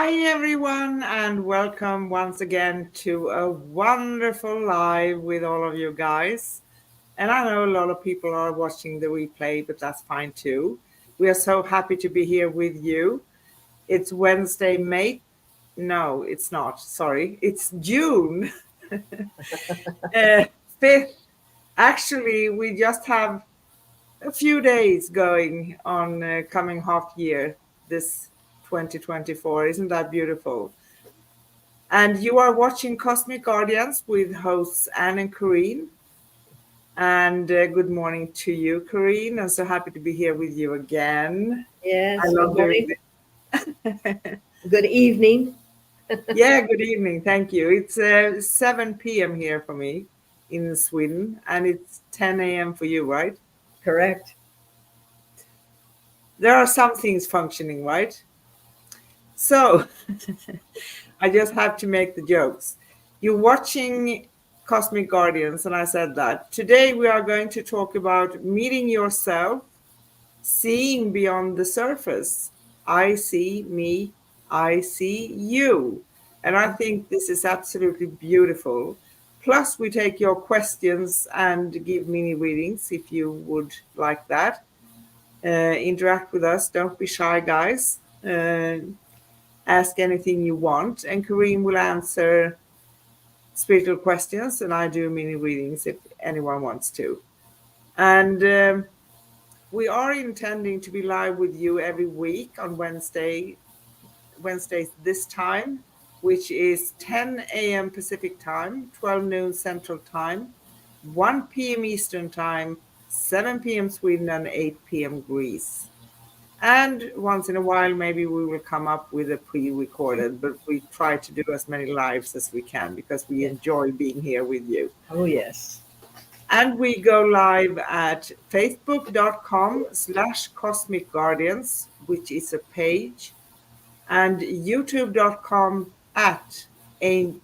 Hi, everyone, and welcome once again to a wonderful live with all of you guys. And I know a lot of people are watching the replay, but that's fine too. We are so happy to be here with you. It's Wednesday, May. No, it's not. Sorry. It's June 5th. Actually, we just have a few days going on coming half year this 2024. Isn't that beautiful? And you are watching Cosmic Guardians with hosts Anne and Corrine. And good morning to you, Corrine. I'm so happy to be here with you again. I Yes, good love doing morning. this. Good evening. Yeah, good evening. Thank you. It's 7 p.m. here for me in Sweden, and it's 10 a.m. for you, right? Correct. There are some things functioning, right? So I just have to make the jokes. You're watching Cosmic Guardians, and I said that. Today we are going to talk about meeting yourself, seeing beyond the surface. I see me, I see you. And I think this is absolutely beautiful. Plus, we take your questions and give mini readings if you would like that. Interact with us. Don't be shy, guys. Ask anything you want, and Kareem will answer spiritual questions, and I do mini readings if anyone wants to. And we are intending to be live with you every week on Wednesdays this time, which is 10 a.m. Pacific time, 12 noon Central time, 1 p.m. Eastern time, 7 p.m. Sweden, and 8 p.m. Greece. And once in a while, maybe we will come up with a pre-recorded, but we try to do as many lives as we can because we Yes. enjoy being here with you. Oh, yes. And we go live at facebook.com/Cosmic Guardians, which is a page, and youtube.com at a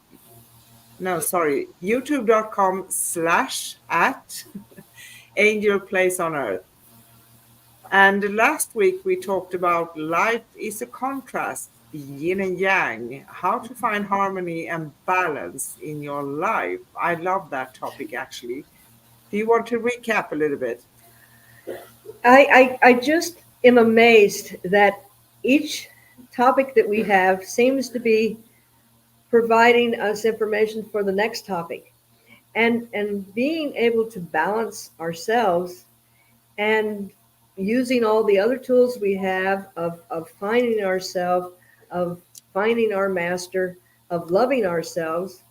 no, sorry, youtube.com/at Angel Place on Earth. And last week we talked about life is a contrast, yin and yang, how to find harmony and balance in your life. I love that topic actually. Do you want to recap a little bit? I just am amazed that each topic that we have seems to be providing us information for the next topic. And being able to balance ourselves and using all the other tools we have of finding ourselves, of finding our master, of loving ourselves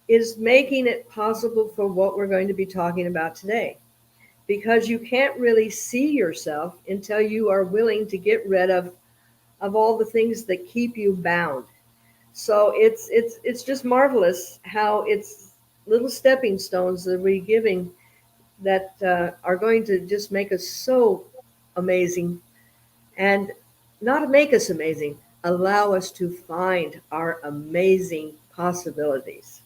is making it possible for what we're going to be talking about today. Because you can't really see yourself until you are willing to get rid of all the things that keep you bound. So it's just marvelous how it's little stepping stones that we're giving that are going to just make us so amazing, and not make us amazing, allow us to find our amazing possibilities.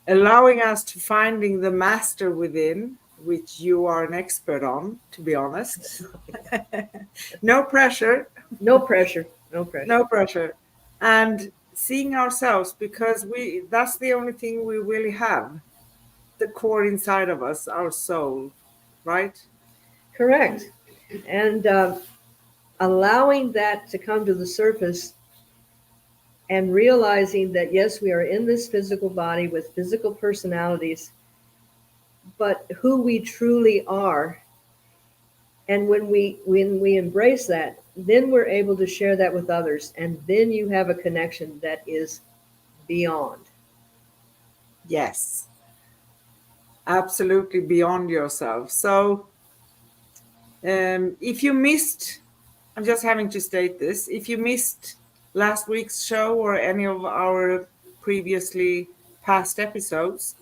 Allowing us to finding the master within, which you are an expert on, to be honest. No pressure, No pressure, no pressure. no pressure. And seeing ourselves because we that's the only thing we really have. The core inside of us, our soul, right? Correct. And allowing that to come to the surface and realizing that yes, we are in this physical body with physical personalities, but who we truly are. And when we embrace that, then we're able to share that with others, and then you have a connection that is beyond. Yes, absolutely beyond yourself. So, if you missed, I'm just having to state this, if you missed last week's show or any of our previously past episodes,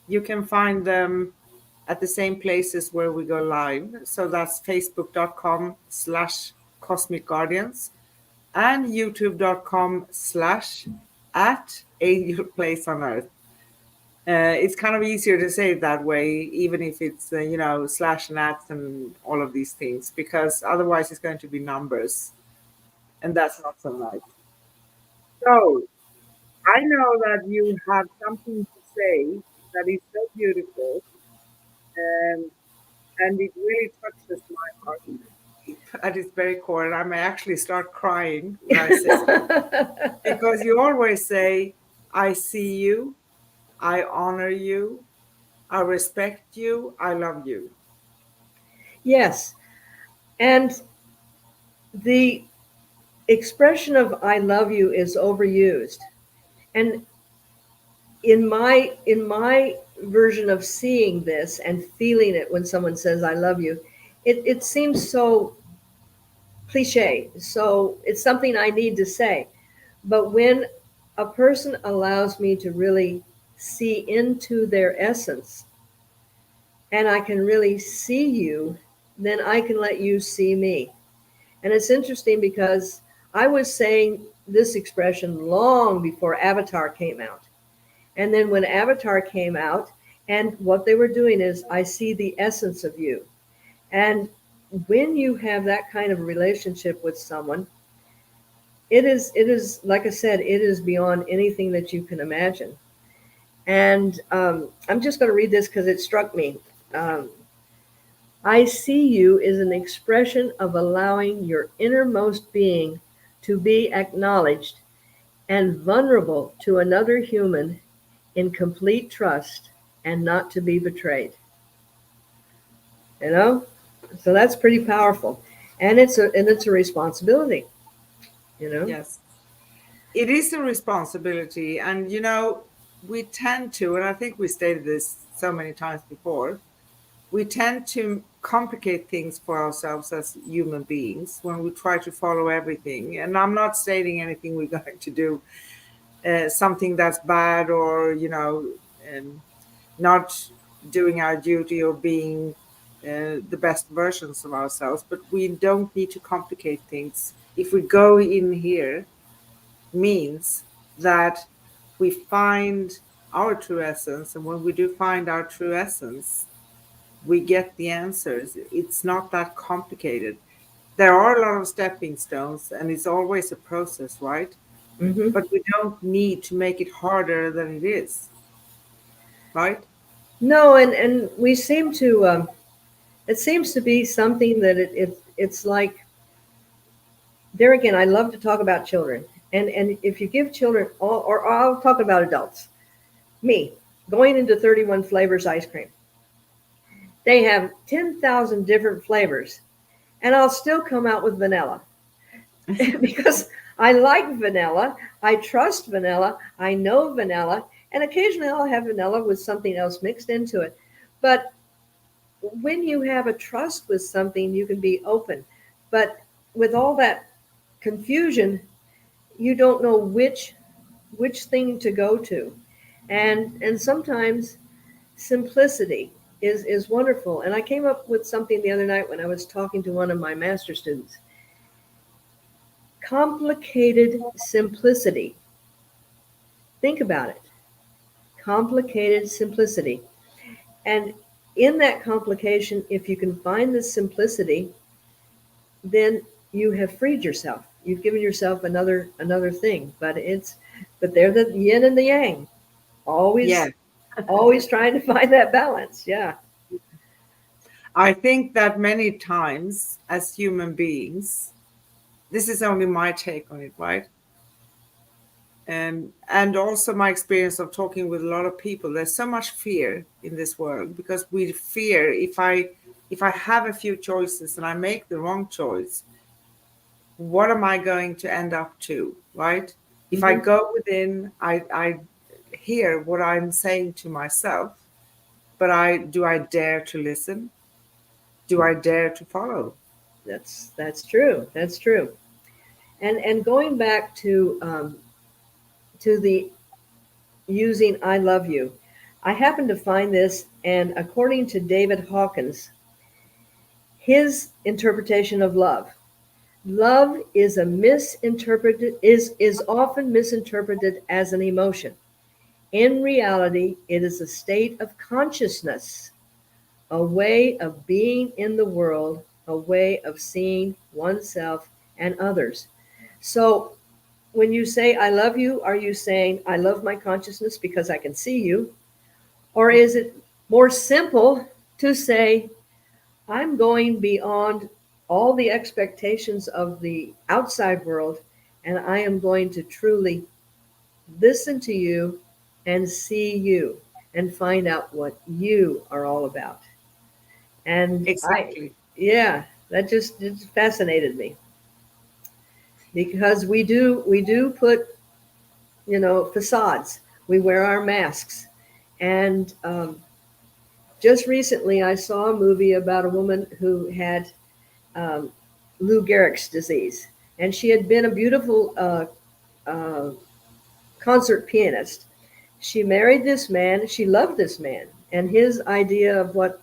you can find them at the same places where we go live. So that's facebook.com/Cosmic Guardians and youtube.com/at Angel Place on Earth. It's kind of easier to say it that way, even if it's, slash and at and all of these things, because otherwise it's going to be numbers, and that's not so nice. So I know that you have something to say that is so beautiful, um, and it really touches my heart at its very core. And I may actually start crying when I say, because you always say, I see you, I honor you, I respect you, I love you. Yes. And the expression of I love you is overused. And in my version of seeing this and feeling it when someone says I love you, it seems so cliche. So it's something I need to say. But when a person allows me to really see into their essence and I can really see you, then I can let you see me. And it's interesting because I was saying this expression long before Avatar came out. And then when Avatar came out, and what they were doing is, I see the essence of you. And when you have that kind of relationship with someone, it is like I said, it is beyond anything that you can imagine. And I'm just going to read this because it struck me. Um, I see you is an expression of allowing your innermost being to be acknowledged and vulnerable to another human in complete trust and not to be betrayed. You know? So that's pretty powerful. And it's a responsibility, you know? Yes. It is a responsibility. And, we tend to, and I think we stated this so many times before, we tend to complicate things for ourselves as human beings when we try to follow everything. And I'm not stating anything we're going to do, something that's bad, or, not doing our duty or being the best versions of ourselves. But we don't need to complicate things. If we go in here, means that we find our true essence. And when we do find our true essence, we get the answers. It's not that complicated. There are a lot of stepping stones, and it's always a process, right? Hmm. But we don't need to make it harder than it is, right? No, and we seem to, it seems to be something that it's like, there again, I love to talk about children. And if you give children, or I'll talk about adults, me, going into 31 flavors ice cream. They have 10,000 different flavors, and I'll still come out with vanilla because I like vanilla. I trust vanilla. I know vanilla. And occasionally I'll have vanilla with something else mixed into it. But when you have a trust with something, you can be open. But with all that confusion, you don't know which thing to go to. And sometimes simplicity is wonderful. And I came up with something the other night when I was talking to one of my master students. Complicated simplicity. Think about it. Complicated simplicity. And in that complication, if you can find the simplicity, then you have freed yourself. You've given yourself another thing. But they're the yin and the yang. Yeah. Always always trying to find that balance. Yeah. I think that many times as human beings, this is only my take on it, right? And also my experience of talking with a lot of people, there's so much fear in this world, because we fear, if I have a few choices and I make the wrong choice, what am I going to end up to, right? If I Hmm. go within, I hear what I'm saying to myself, but I dare to listen? Do I dare to follow? That's true. That's true. And going back to the using "I love you," I happened to find this, and according to David Hawkins, his interpretation of love, love is a misinterpreted is often misinterpreted as an emotion. In reality, it is a state of consciousness, a way of being in the world, a way of seeing oneself and others. So when you say I love you, are you saying I love my consciousness because I can see you? Or is it more simple to say I'm going beyond all the expectations of the outside world and I am going to truly listen to you and see you and find out what you are all about? And Exactly. yeah, that just it fascinated me because we do put facades. We wear our masks, and just recently I saw a movie about a woman who had um, Lou Gehrig's disease, and she had been a beautiful uh, concert pianist. She married this man. She loved this man, and his idea of what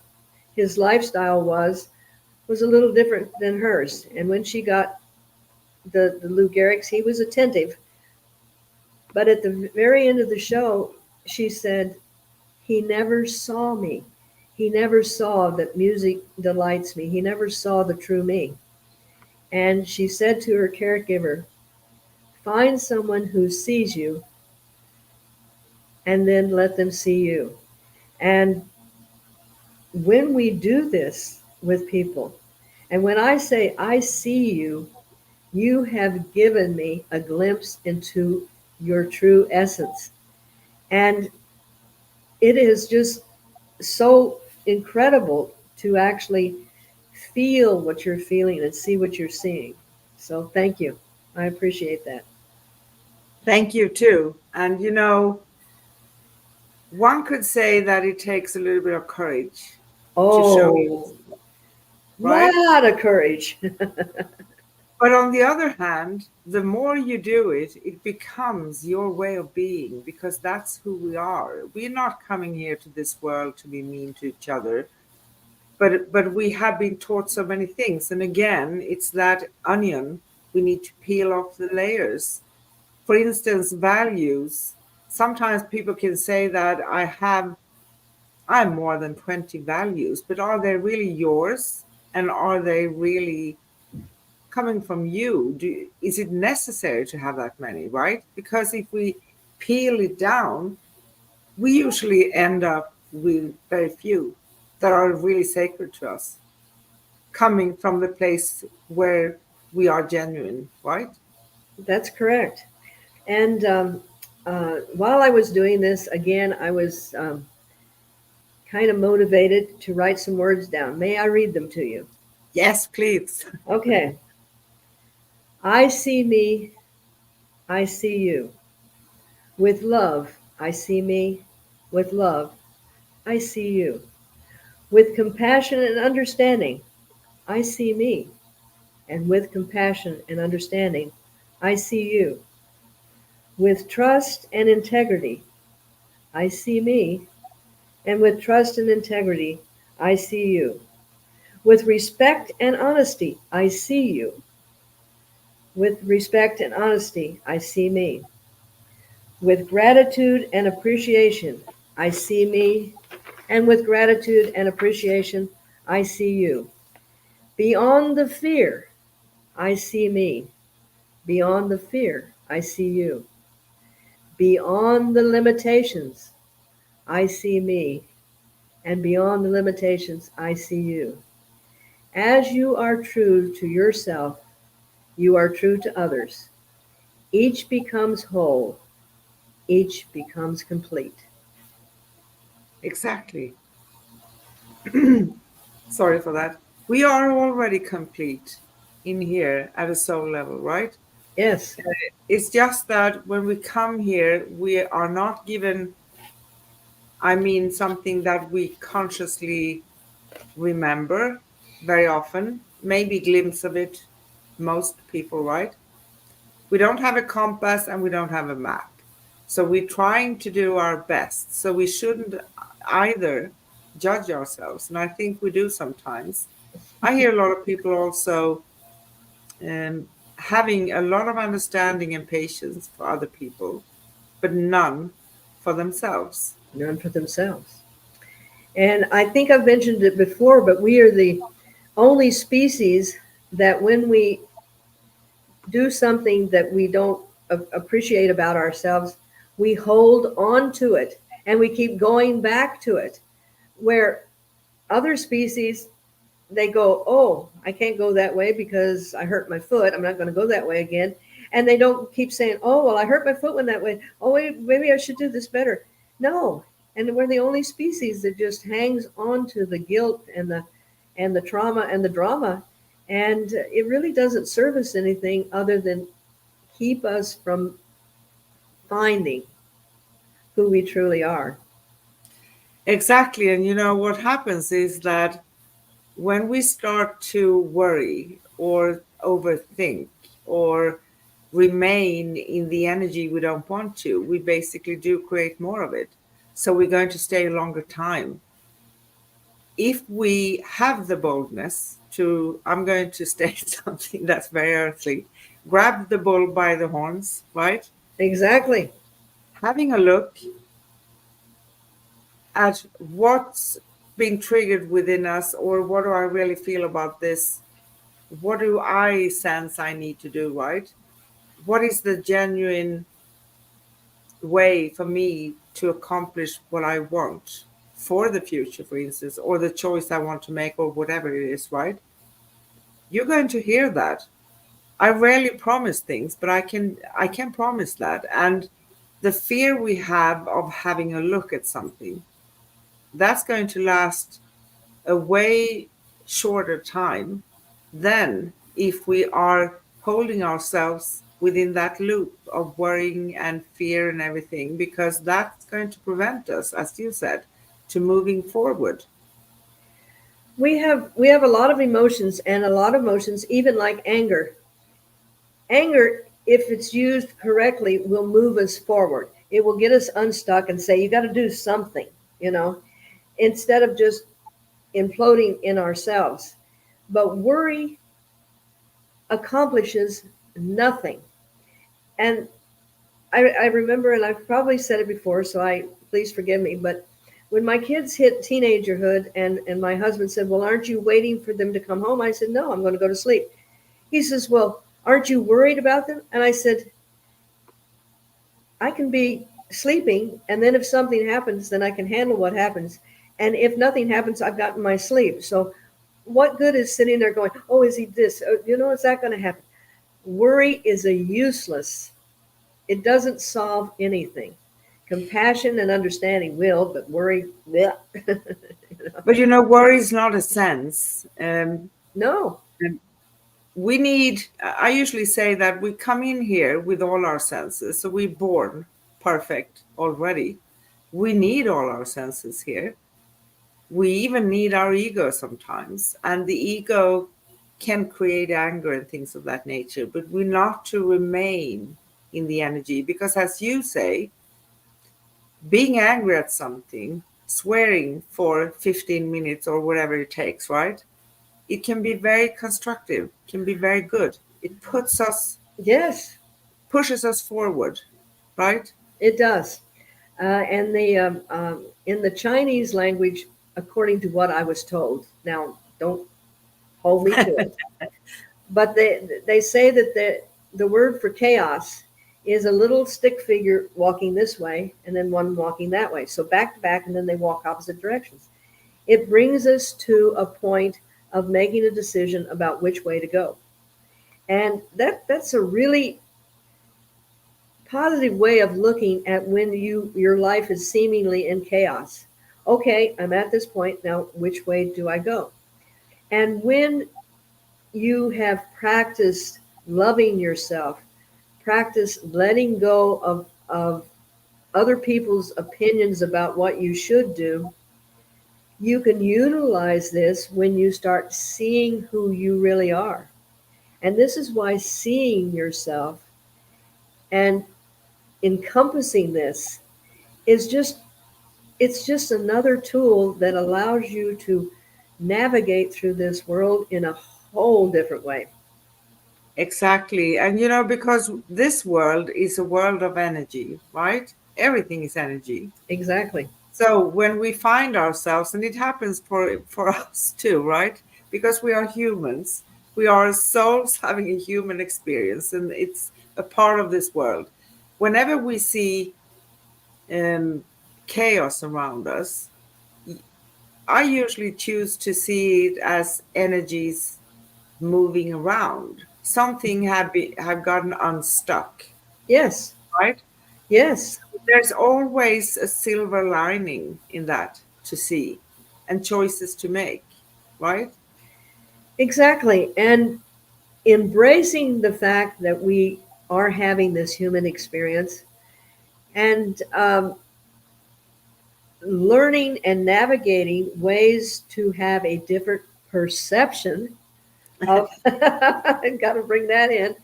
his lifestyle was a little different than hers. And when she got the Lou Gehrig's, he was attentive. But at the very end of the show, she said, he never saw me. He never saw that music delights me. He never saw the true me. And she said to her caregiver, find someone who sees you and then let them see you. And when we do this with people, and when I say, I see you, you have given me a glimpse into your true essence. And it is just so incredible to actually feel what you're feeling and see what you're seeing. So thank you. I appreciate that. Thank you too. And one could say that it takes a little bit of courage to show Oh, yourself, right? lot of courage. But on the other hand, the more you do it, it becomes your way of being because that's who we are. We're not coming here to this world to be mean to each other, but we have been taught so many things. And again, it's that onion. We need to peel off the layers. For instance, values. Sometimes people can say that I'm more than 20 values, but are they really yours? And are they really coming from you? Is it necessary to have that many, right? Because if we peel it down, we usually end up with very few that are really sacred to us, coming from the place where we are genuine, right? That's correct. And while I was doing this, again, I was kind of motivated to write some words down. May I read them to you? Yes, please. Okay. I see me, I see you. With love, I see me. With love, I see you. With compassion and understanding, I see me. And with compassion and understanding, I see you. With trust and integrity, I see me. And with trust and integrity, I see you. With respect and honesty, I see you. With respect and honesty, I see me. With gratitude and appreciation, I see me. And with gratitude and appreciation, I see you. Beyond the fear, I see me. Beyond the fear, I see you. Beyond the limitations, I see me. And beyond the limitations, I see you. As you are true to yourself, you are true to others. Each becomes whole. Each becomes complete. Exactly. Sorry for that. We are already complete in here at a soul level, right? Yes, It's just that when we come here, we are not given, something that we consciously remember very often, maybe glimpse of it, most people, right? We don't have a compass and we don't have a map. So we're trying to do our best. So we shouldn't either judge ourselves. And I think we do sometimes. I hear a lot of people also having a lot of understanding and patience for other people, but none for themselves. none for themselves. And I think I've mentioned it before, but we are the only species that when we do something that we don't appreciate about ourselves, we hold on to it and we keep going back to it. Where other species, they go, oh, I can't go that way because I hurt my foot. I'm not going to go that way again. And they don't keep saying, oh, well, I hurt my foot when that way. Oh, wait, maybe I should do this better. No. And we're the only species that just hangs on to the guilt and the trauma and the drama. And it really doesn't serve us anything other than keep us from finding who we truly are. Exactly. And you know what happens is that when we start to worry or overthink or remain in the energy we don't want to, we basically do create more of it. So we're going to stay a longer time. If we have the boldness to, I'm going to state something that's very earthly, grab the bull by the horns, right? Exactly. Having a look at what's being triggered within us, or what do I really feel about this? What do I sense I need to do, right? What is the genuine way for me to accomplish what I want for the future, for instance, or the choice I want to make, or whatever it is, right? You're going to hear that. I rarely promise things, but I can promise that. And the fear we have of having a look at something, that's going to last a way shorter time than if we are holding ourselves within that loop of worrying and fear and everything, because that's going to prevent us, as you said, to moving forward. We have a lot of emotions, and a lot of emotions, even like anger. Anger, if it's used correctly, will move us forward. It will get us unstuck and say, you got to do something, you know, instead of just imploding in ourselves. But worry accomplishes nothing. And I remember, and I've probably said it before, so I please forgive me, but when my kids hit teenagerhood and my husband said, well, aren't you waiting for them to come home? I said, no, I'm going to go to sleep. He says, well, aren't you worried about them? And I said, I can be sleeping, and then if something happens, then I can handle what happens. And if nothing happens, I've gotten my sleep. So what good is sitting there going, oh, is he this? Oh, is that going to happen? Worry is a useless. It doesn't solve anything. Compassion and understanding will, but worry, bleh. But worry is not a sense. No. We need, I usually say that we come in here with all our senses. So we're born perfect already. We need all our senses here. We even need our ego sometimes. And the ego can create anger and things of that nature, but we're not to remain in the energy, because as you say, being angry at something, swearing for 15 minutes or whatever it takes, right? It can be very constructive, can be very good. It Yes, pushes us forward, right? it does. And in the Chinese language, according to what I was told, now don't hold me to it, but they say that the word for chaos is a little stick figure walking this way and then one walking that way. So back to back, and then they walk opposite directions. It brings us to a point of making a decision about which way to go. And that's a really positive way of looking at when your life is seemingly in chaos. Okay, I'm at this point now, which way do I go? And when you have practiced loving yourself, practice letting go of other people's opinions about what you should do, you can utilize this when you start seeing who you really are. And this is why seeing yourself and encompassing this is just another tool that allows you to navigate through this world in a whole different way. Exactly. And because this world is a world of energy, right? Everything is energy. Exactly. So when we find ourselves, and it happens for us too, right? Because we are humans, we are souls having a human experience, and it's a part of this world. Whenever we see um, chaos around us, I usually choose to see it as energies moving around. Something have gotten unstuck, Yes. right? Yes. There's always a silver lining in that to see and choices to make, right? Exactly. And embracing the fact that we are having this human experience and learning and navigating ways to have a different perception of, I've got to bring that in,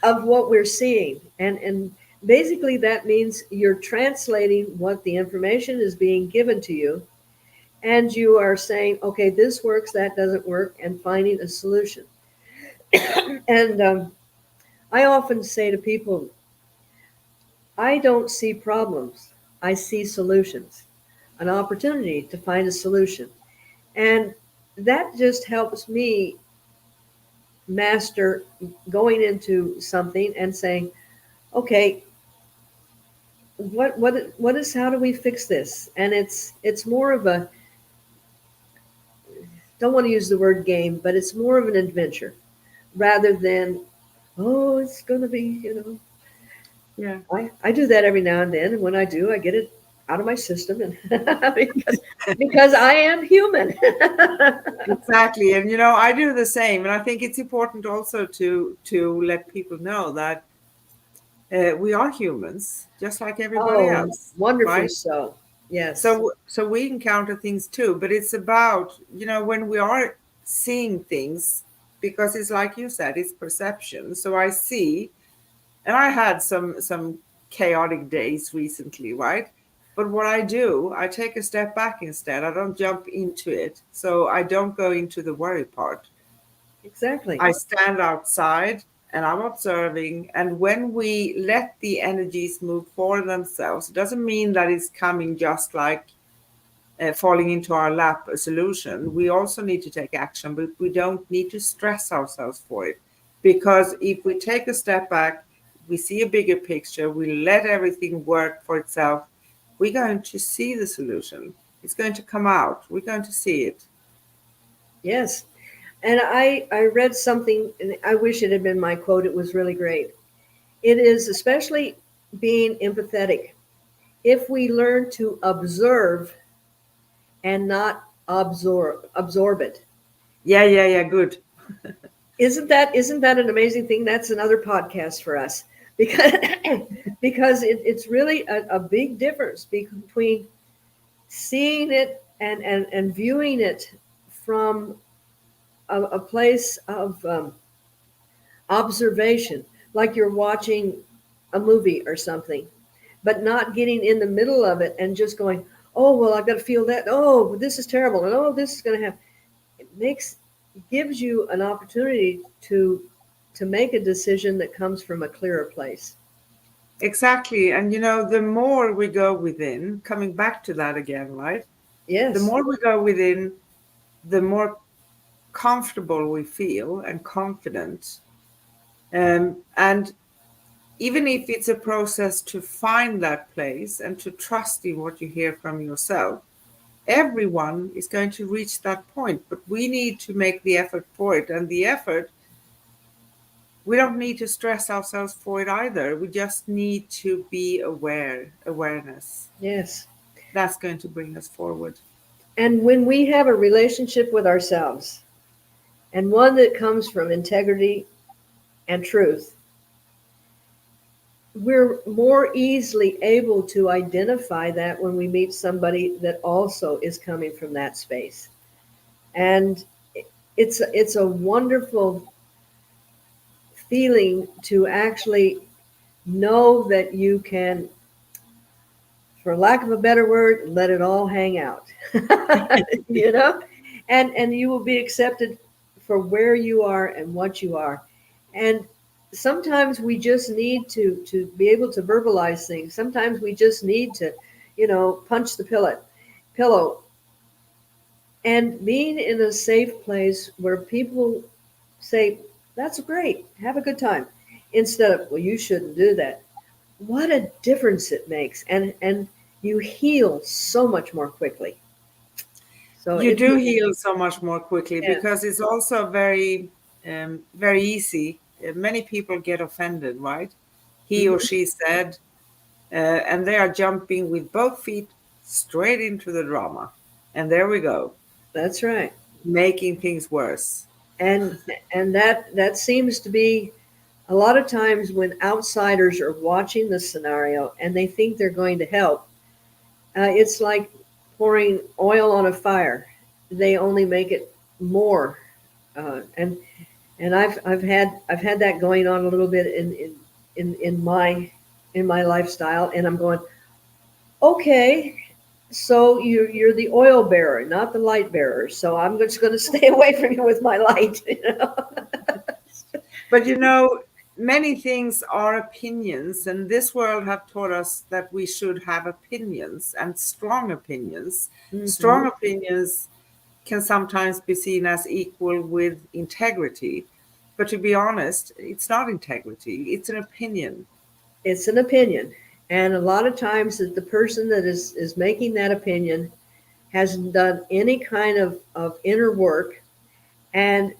of what we're seeing. And basically, that means you're translating what the information is being given to you, and you are saying, okay, this works, that doesn't work, and finding a solution. And I often say to people, I don't see problems, I see solutions, an opportunity to find a solution. And that just helps me master going into something and saying, okay, what is, how do we fix this? And it's more of a, don't want to use the word game, but it's more of an adventure rather than, oh, it's going to be, Yeah. I do that every now and then, and when I do, I get it out of my system, and because I am human. Exactly. And I do the same. And I think it's important also to let people know that we are humans, just like everybody Oh, else, wonderfully right? so. Yes. So we encounter things too, but it's about, when we are seeing things, because it's like you said, it's perception. So I see, and I had some chaotic days recently, right? But what I do, I take a step back instead. I don't jump into it. So I don't go into the worry part. Exactly. I stand outside and I'm observing. And when we let the energies move for themselves, it doesn't mean that it's coming just like falling into our lap a solution. We also need to take action, but we don't need to stress ourselves for it. Because if we take a step back, we see a bigger picture, we let everything work for itself, we're going to see the solution. It's going to come out. We're going to see it. Yes. And I read something, and I wish it had been my quote. It was really great. It is especially being empathetic. If we learn to observe and not absorb it. Yeah, yeah, yeah, good. Isn't that an amazing thing? That's another podcast for us because because it's really a big difference between seeing it and viewing it from a place of observation, like you're watching a movie or something, but not getting in the middle of it and just going, oh well, I've got to feel that. Oh, this is terrible, and oh, this is going to happen. It gives you an opportunity to make a decision that comes from a clearer place. Exactly. And the more we go within, coming back to that again, right? The Yes, more we go within, the more comfortable we feel and confident. And even if it's a process to find that place and to trust in what you hear from yourself, everyone is going to reach that point, but we need to make the effort for it. And the effort, we don't need to stress ourselves for it either. We just need to be awareness. yes. That's going to bring us forward. And when we have a relationship with ourselves and one that comes from integrity and truth, we're more easily able to identify that when we meet somebody that also is coming from that space. And it's a wonderful feeling to actually know that you can, for lack of a better word, let it all hang out. you know, and you will be accepted for where you are and what you are. And sometimes we just need to be able to verbalize things. Sometimes we just need to, punch the pillow, and being in a safe place where people say, that's great, have a good time. instead of, well, you shouldn't do that. What a difference it makes. And you heal so much more quickly. So You it's, do heal so much more quickly yeah. because it's also very easy. Many people get offended, right? He or Mhm. she said, and they are jumping with both feet straight into the drama. And there we go, That's right. making things worse. And that seems to be a lot of times when outsiders are watching the scenario and they think they're going to help. It's like pouring oil on a fire. They only make it more. And I've had that going on a little bit in my lifestyle, and I'm going, okay, so you're the oil bearer, not the light bearer. So I'm just going to stay away from you with my light. But you know, many things are opinions, and this world have taught us that we should have opinions and strong opinions. Hmm. Strong opinions can sometimes be seen as equal with integrity. But to be honest, it's not integrity, it's an opinion. It's an opinion, and a lot of times that the person that is making that opinion hasn't done any kind of inner work, and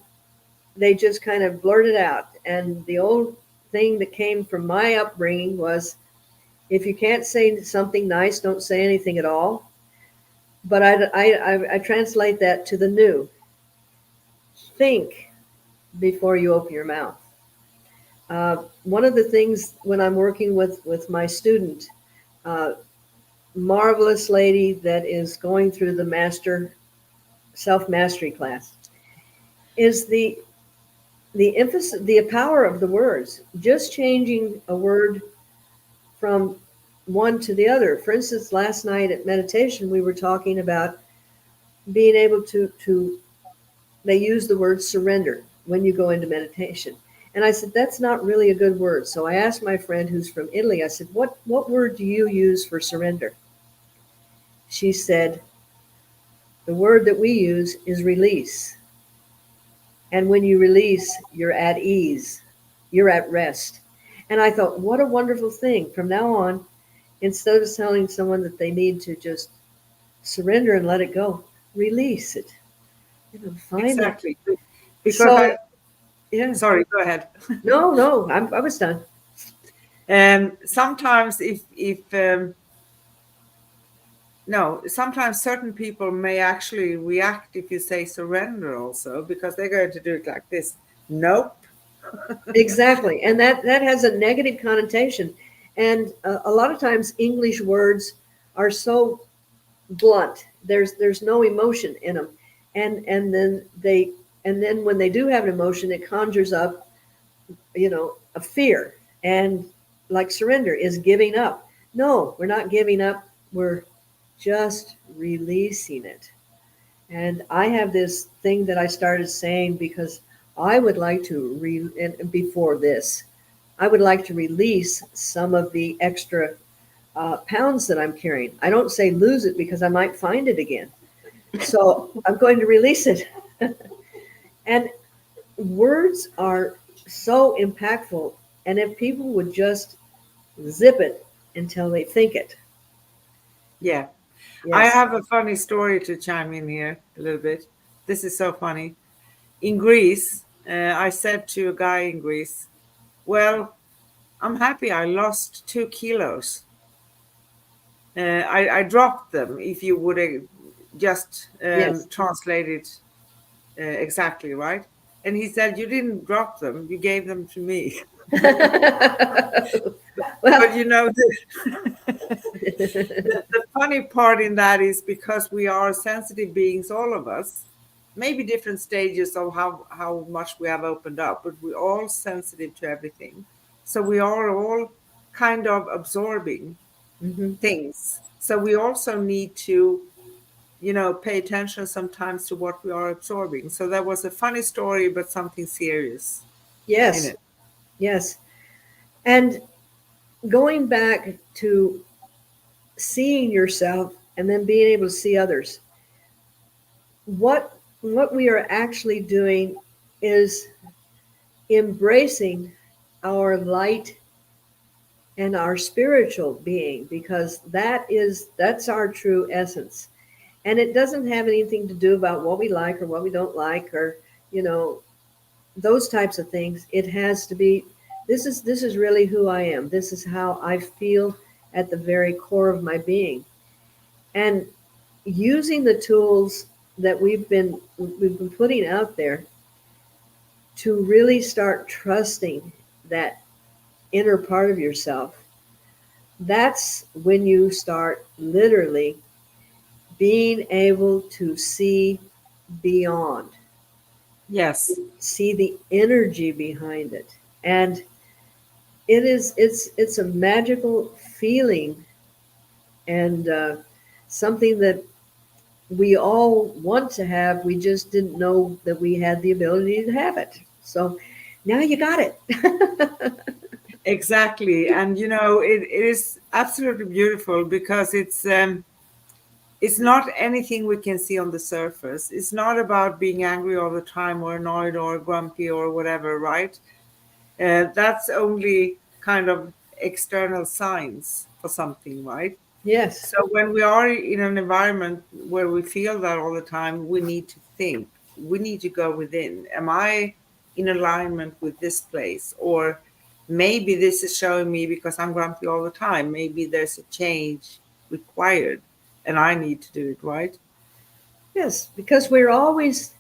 they just kind of blurt it out. And the old thing that came from my upbringing was, if you can't say something nice, don't say anything at all. But I translate that to the new: think before you open your mouth. One of the things when I'm working with my student, uh, marvelous lady that is going through the master self mastery class, is the emphasis, the power of the words. Just changing a word from one to the other. For instance, last night at meditation, we were talking about being able to they use the word surrender when you go into meditation. And I said, that's not really a good word. So I asked my friend who's from Italy, I said, what word do you use for surrender? She said, the word that we use is release. And when you release, you're at ease, you're at rest. And I thought, what a wonderful thing. From now on, instead of telling someone that they need to just surrender and let it go, release it. Find it. Exactly. Because I, So, yeah. sorry, go ahead. No, no, I was done. Sometimes if no, sometimes certain people may actually react if you say surrender also because they're going to do it like this. Nope. Exactly. And that has a negative connotation. And a lot of times English words are so blunt. There's no emotion in them. And then when they do have an emotion, it conjures up, a fear. And like surrender is giving up. No, we're not giving up. We're just releasing it. And I have this thing that I started saying because I would like to and before this, I would like to release some of the extra pounds that I'm carrying. I don't say lose it because I might find it again. So I'm going to release it. And words are so impactful. And if people would just zip it until they think it. Yeah. I Yes. have a funny story to chime in here a little bit. This is so funny. In Greece, I said to a guy in Greece, well, I'm happy I lost 2 kilos. I dropped them if you would just Yes. translate it exactly, right? And he said, you didn't drop them, you gave them to me. Well, But you know, the funny part in that is because we are sensitive beings, all of us, maybe different stages of how much we have opened up, but we're all sensitive to everything. So we are all kind of absorbing mhm. things. So we also need to, pay attention sometimes to what we are absorbing. So that was a funny story, but something serious in Yes, it. yes. And going back to seeing yourself and then being able to see others, what we are actually doing is embracing our light and our spiritual being, because that's our true essence. And it doesn't have anything to do about what we like or what we don't like, or you know those types of things. It has to be, this is really who I am. This is how I feel at the very core of my being. And using the tools that we've been putting out there to really start trusting that inner part of yourself, that's when you start literally being able to see beyond, Yes. see the energy behind it. And it's a magical feeling, and something that we all want to have. We just didn't know that we had the ability to have it. So now you got it. Exactly. And it is absolutely beautiful because it's not anything we can see on the surface. It's not about being angry all the time or annoyed or grumpy or whatever, right? That's only kind of external signs for something, right? Yes. So when we are in an environment where we feel that all the time, we need to think. We need to go within. Am I in alignment with this place? Or maybe this is showing me because I'm grumpy all the time. Maybe there's a change required and I need to do it, right? Yes, because we're always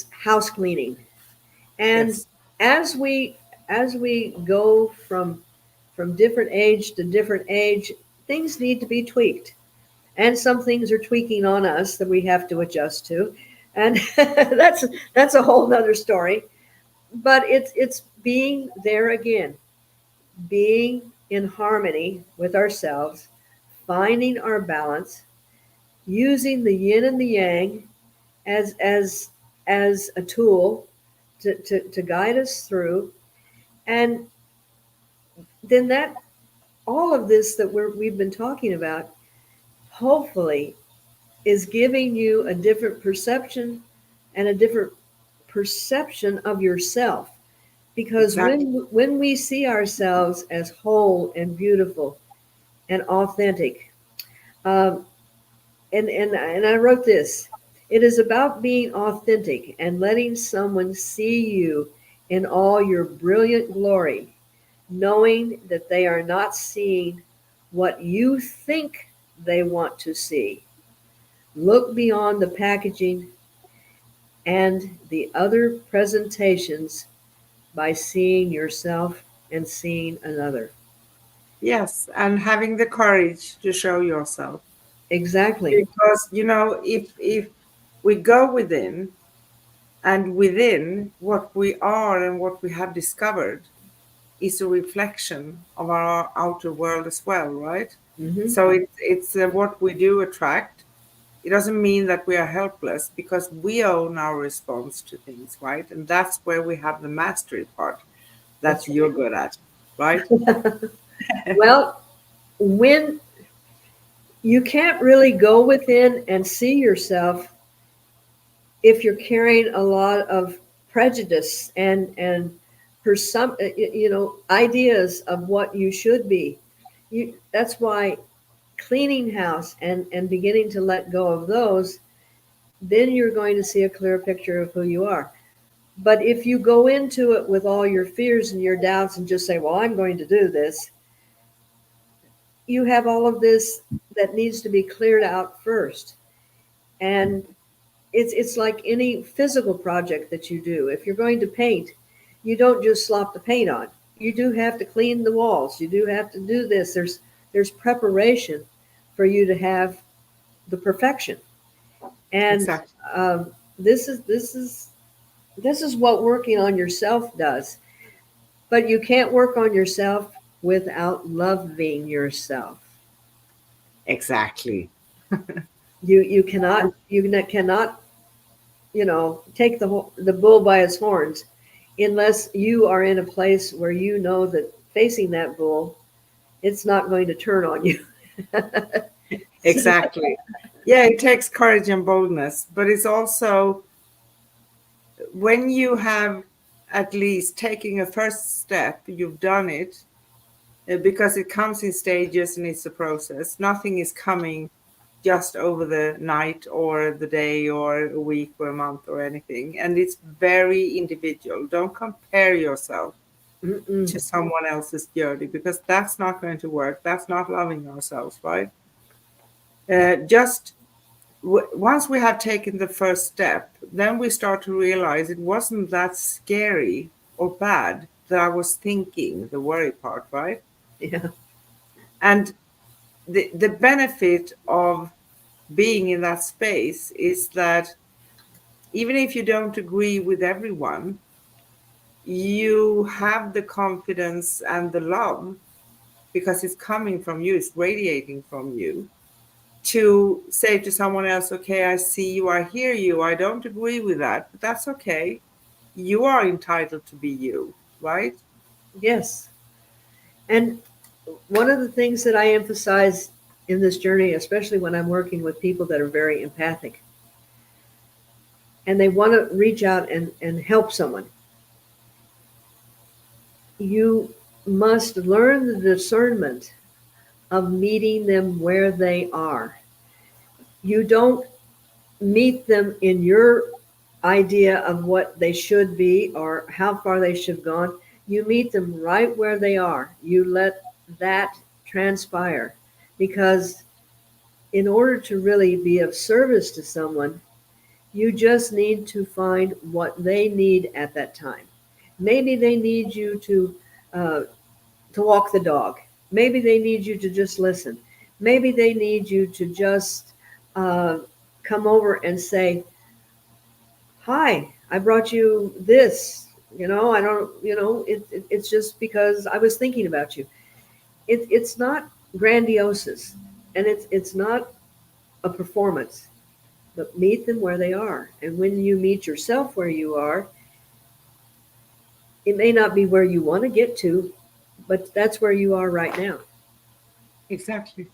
house cleaning. And Yes, as we go from different age to different age, things need to be tweaked. And some things are tweaking on us that we have to adjust to. And that's a whole nother story. But it's being there again, being in harmony with ourselves, finding our balance, using the yin and the yang as a tool to guide us through. And then that all of this that we've been talking about, hopefully, is giving you a different perception and a different perception of yourself. Because exactly. when we see ourselves as whole and beautiful and authentic, um, and I wrote this. It is about being authentic and letting someone see you in all your brilliant glory, knowing that they are not seeing what you think they want to see. Look beyond the packaging and the other presentations by seeing yourself and seeing another. Yes, and having the courage to show yourself. Exactly. Because, if we go within, and within what we are and what we have discovered is a reflection of our outer world as well, right? Hmm. So it's what we do attract. It doesn't mean that we are helpless because we own our response to things, right? And that's where we have the mastery part that That's you're good at, right? right. Well, when you can't really go within and see yourself if you're carrying a lot of prejudice and for some ideas of what you should be. That's why cleaning house and beginning to let go of those, then you're going to see a clear picture of who you are. But if you go into it with all your fears and your doubts and just say, well, I'm going to do this, you have all of this that needs to be cleared out first. And it's like any physical project that you do. If you're going to paint, you don't just slop the paint on. You do have to clean the walls. You do have to do this. There's preparation for you to have the perfection. And Exactly. this is what working on yourself does. But you can't work on yourself without loving yourself. Exactly. You cannot take the bull by its horns unless you are in a place where you know that facing that bull, it's not going to turn on you. Exactly. Yeah, it takes courage and boldness, but it's also when you have at least taking a first step, you've done it, because it comes in stages and it's a process. Nothing is coming just over the night or the day or a week or a month or anything. And it's very individual. Don't compare yourself Mm-mm. to someone else's journey, because that's not going to work. That's not loving ourselves, right? Just once we have taken the first step, then we start to realize it wasn't that scary or bad that I was thinking, the worry part, right? Yeah. And the benefit of being in that space is that even if you don't agree with everyone, you have the confidence and the love, because it's coming from you, it's radiating from you, to say to someone else, okay, I see you, I hear you, I don't agree with that, but that's okay. You are entitled to be you, right? Yes. And one of the things that I emphasize in this journey, especially when I'm working with people that are very empathic and they want to reach out and help someone, you must learn the discernment of meeting them where they are. You don't meet them in your idea of what they should be or how far they should have gone. You meet them right where they are. You let that transpire, because in order to really be of service to someone, you just need to find what they need at that time. Maybe they need you uh, to walk the dog. Maybe they need you to just listen. Maybe they need you to just uh, come over and say, "Hi, I brought you this." I don't. It's just because I was thinking about you. It's not grandiose, and it's not a performance. But meet them where they are. And when you meet yourself where you are, it may not be where you want to get to, but that's where you are right now. Exactly.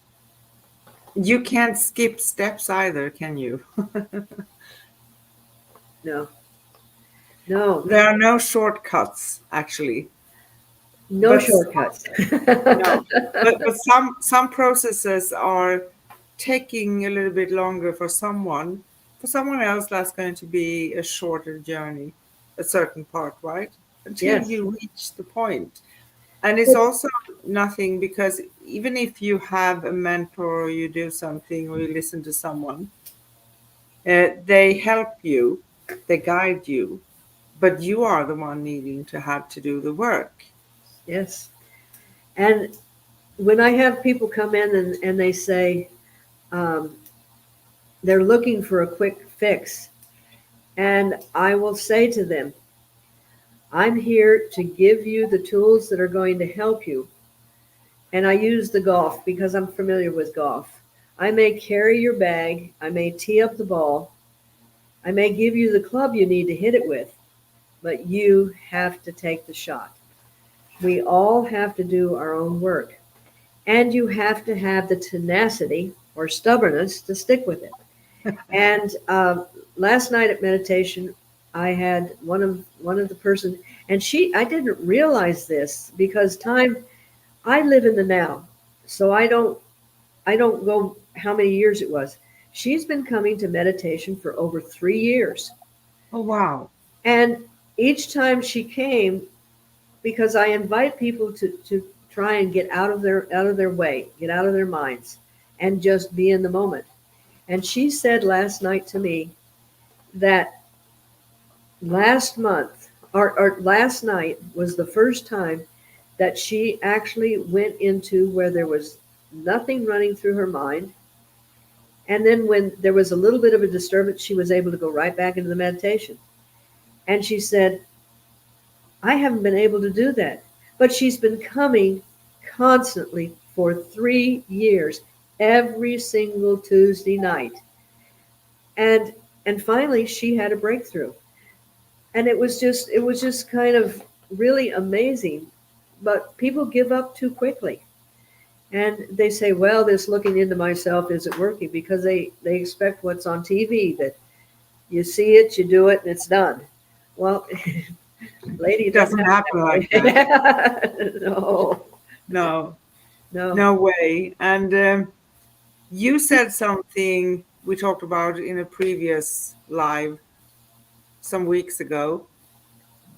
You can't skip steps either, can you? No, no, There are no shortcuts, actually. no But shortcuts. no, but some processes are taking a little bit longer for someone. For someone else, that's going to be a shorter journey, a certain part, right? Until Yes. you reach the point. And it's But also nothing, because even if you have a mentor or you do something or you listen to someone, they help you, they guide you, but you are the one needing to have to do the work. yes. And when I have people come in and they say um, they're looking for a quick fix, and I will say to them, I'm here to give you the tools that are going to help you. And I use the golf because I'm familiar with golf. I may carry your bag, I may tee up the ball, I may give you the club you need to hit it with, but you have to take the shot. We all have to do our own work. And you have to have the tenacity or stubbornness to stick with it. And last night at meditation, I had one of the person, and I didn't realize this because time. I live in the now, so I don't go how many years it was. She's been coming to meditation for over 3 years, Oh, wow. and each time she came, because I invite people to try and get out of their way, get out of their minds, and just be in the moment. And she said last night to me that last month or last night was the first time that she actually went into where there was nothing running through her mind. And then when there was a little bit of a disturbance, she was able to go right back into the meditation. And she said, I haven't been able to do that. But she's been coming constantly for 3 years, every single Tuesday night. And and finally she had a breakthrough. And it was just kind of really amazing. But people give up too quickly. And they say, well, this looking into myself isn't working because they expect what's on TV, that you see it, you do it, and it's done. Well, Lady, It it doesn't doesn't happen happen like that. that way. No, No, no. no way. And you said something we talked about in a previous live some weeks ago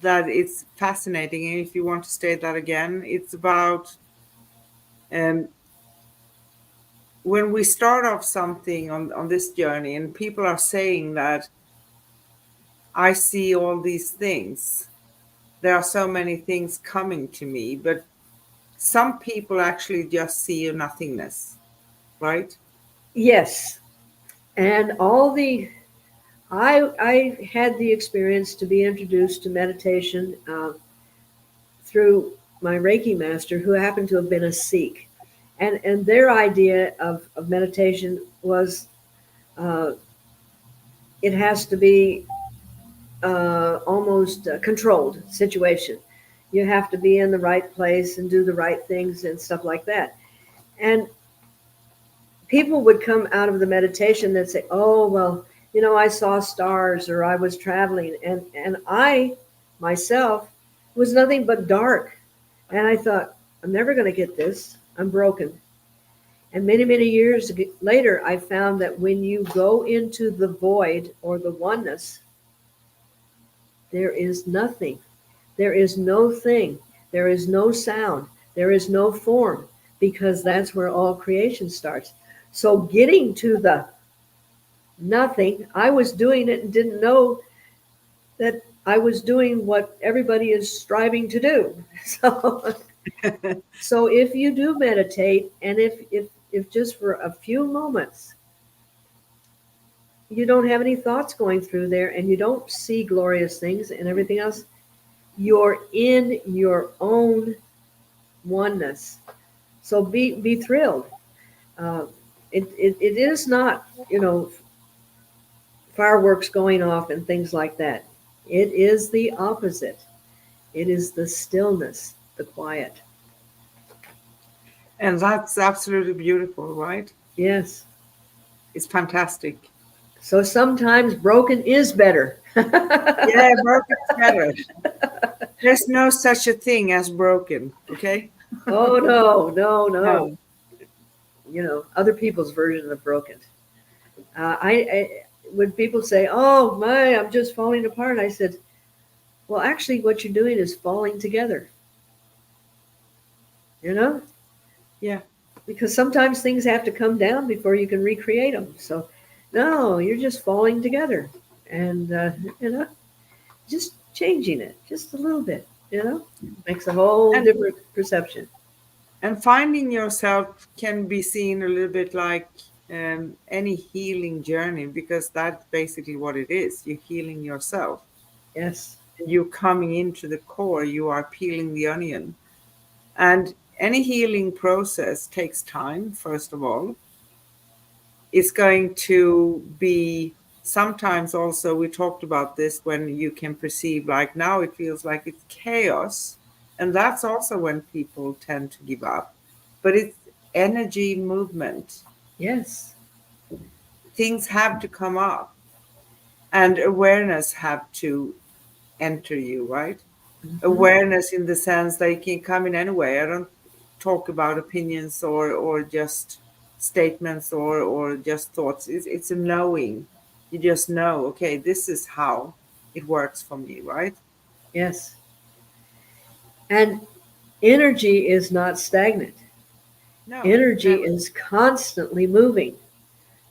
that it's fascinating. And if you want to state that again, it's about um, when we start off something on this journey and people are saying that I see all these things. There are so many things coming to me, but some people actually just see a nothingness, right? Yes, and all the I had the experience to be introduced to meditation through my Reiki master, who happened to have been a Sikh, and their idea of meditation was uh, it has to be almost a controlled situation. You have to be in the right place and do the right things and stuff like that. And people would come out of the meditation and say, "Oh, well, I saw stars or I was traveling," and I myself was nothing but dark. And I thought, I'm never going to get this. I'm broken. And many, many years later, I found that when you go into the void or the oneness, there is nothing. There is no thing. There is no sound. There is no form, because that's where all creation starts. So getting to the nothing, I was doing it and didn't know that I was doing what everybody is striving to do. So, so if you do meditate, and if just for a few moments you don't have any thoughts going through there and you don't see glorious things and everything else, you're in your own oneness. So be thrilled. Uh, it is not, fireworks going off and things like that. It is the opposite. It is the stillness, the quiet. And that's absolutely beautiful, right? Yes. It's fantastic. So sometimes broken is better. Yeah, broken is better. There's no such a thing as broken, okay? Oh no, no, no. No. Other people's version of broken. I when people say, "Oh my, I'm just falling apart," I said, "Well, actually, what you're doing is falling together." You know, Yeah. because sometimes things have to come down before you can recreate them. So, no, you're just falling together, and just changing it just a little bit. Makes a whole And different perception. and finding yourself can be seen a little bit like any healing journey because that's basically what it is. You're healing yourself. Yes, You're coming into the core. You are peeling the onion. And any healing process takes time, first of all. It's going to be sometimes also, we talked about this when you can perceive like now it feels like it's chaos. And that's also when people tend to give up. But it's energy movement. yes, Things have to come up and awareness have to enter you, right? hmm, Awareness in the sense that it can come in any way. I don't talk about opinions or just statements or just thoughts. It's a knowing. You just know, okay, this is how it works for me, right? yes. And energy is not stagnant. No, Energy never. is constantly moving.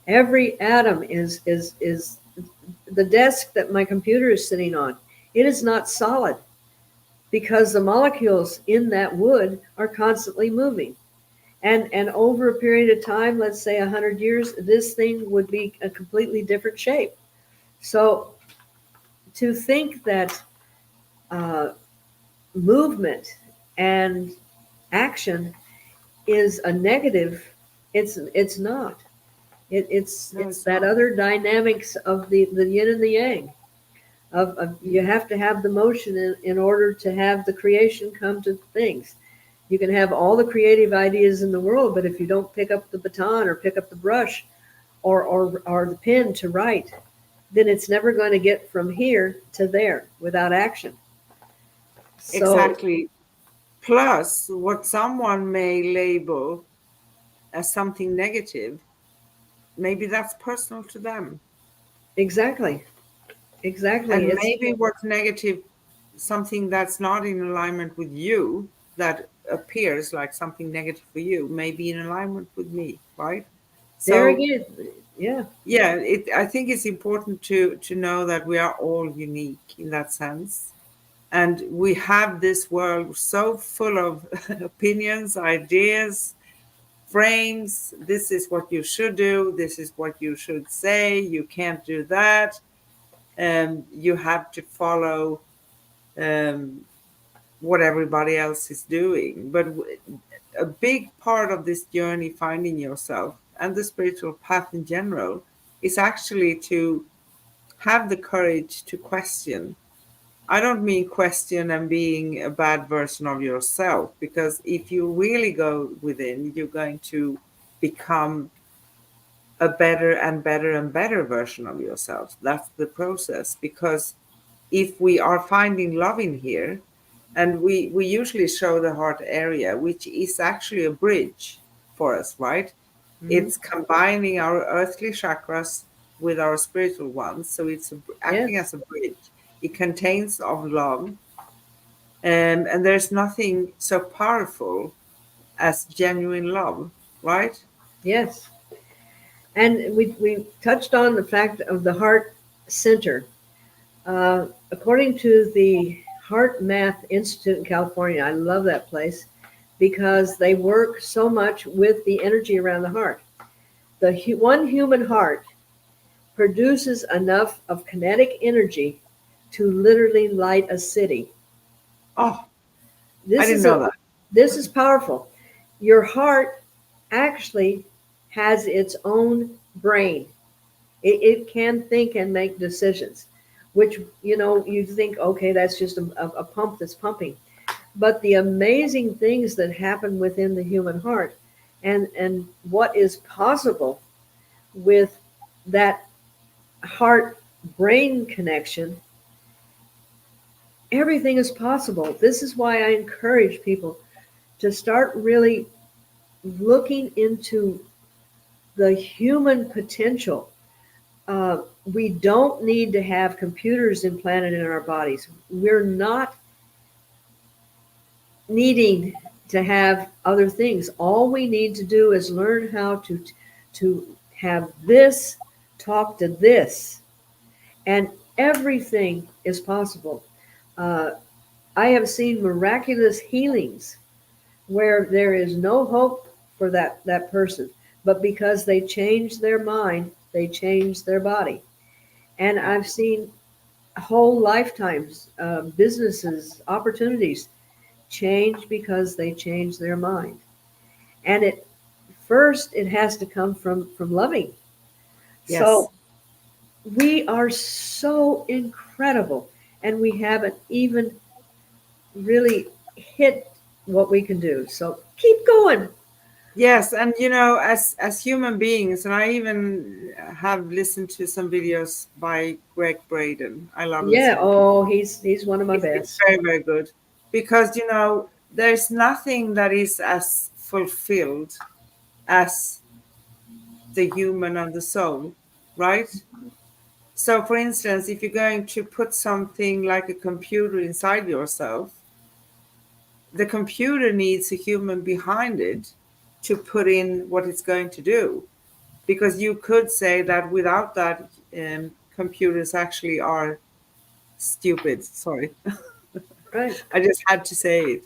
Every atom is the desk that my computer is sitting on. It is not solid because the molecules in that wood are constantly moving. And over a period of time, let's say 100 years, this thing would be a completely different shape. So to think that uh, movement and action is a negative, it's not. No, It's it's that not. other dynamics of the yin and the yang. Of you have to have the motion in order to have the creation come to things. You can have all the creative ideas in the world, but if you don't pick up the baton or pick up the brush or the pen to write, then it's never going to get from here to there without action. So Exactly. Plus, what someone may label as something negative, maybe that's personal to them. exactly, exactly. And It's maybe what's negative, something that's not in alignment with you, that appears like something negative for you, may be in alignment with me, right? there So again. Yeah, yeah, I think it's important to know that we are all unique in that sense. And we have this world so full of opinions, ideas, frames. This is what you should do. This is what you should say. You can't do that. You have to follow um, what everybody else is doing. But a big part of this journey, finding yourself and the spiritual path in general, is actually to have the courage to question. I don't mean question and being a bad version of yourself, because if you really go within, you're going to become a better and better and better version of yourself. That's the process. Because if we are finding love in here, and we usually show the heart area, which is actually a bridge for us, right? hmm, It's combining our earthly chakras with our spiritual ones. So it's acting yes, as a bridge. It contains of love. And there's nothing so powerful as genuine love, right? yes. And we touched on the fact of the heart center. According to the Heart Math Institute in California, I love that place because they work so much with the energy around the heart. The one human heart produces enough of kinetic energy to literally light a city. Oh, I This didn't is know a that. this is powerful. Your heart actually has its own brain. It can think and make decisions, which you think, okay, that's just a pump that's pumping. But the amazing things that happen within the human heart, and what is possible with that heart brain connection, everything is possible. This is why I encourage people to start really looking into the human potential. We don't need to have computers implanted in our bodies. We're not needing to have other things. All we need to do is learn how to have this talk to this, and everything is possible. Uh, I have seen miraculous healings where there is no hope for that person, but because they change their mind, they change their body. And Yeah. I've seen whole lifetimes, businesses, opportunities change because they change their mind. And it first it has to come from loving. Yes. So we are so incredible, and we haven't even really hit what we can do. So keep going. Yes, and as human beings, and I even have listened to some videos by Greg Braden. I love Yeah. listening to him. Oh, he's one of my It's best. very, very good, because there's nothing that is as fulfilled as the human and the soul, right? So, for instance, if you're going to put something like a computer inside yourself, the computer needs a human behind it to put in what it's going to do. Because you could say that without that, computers actually are stupid. Sorry, Right. I just had to say it.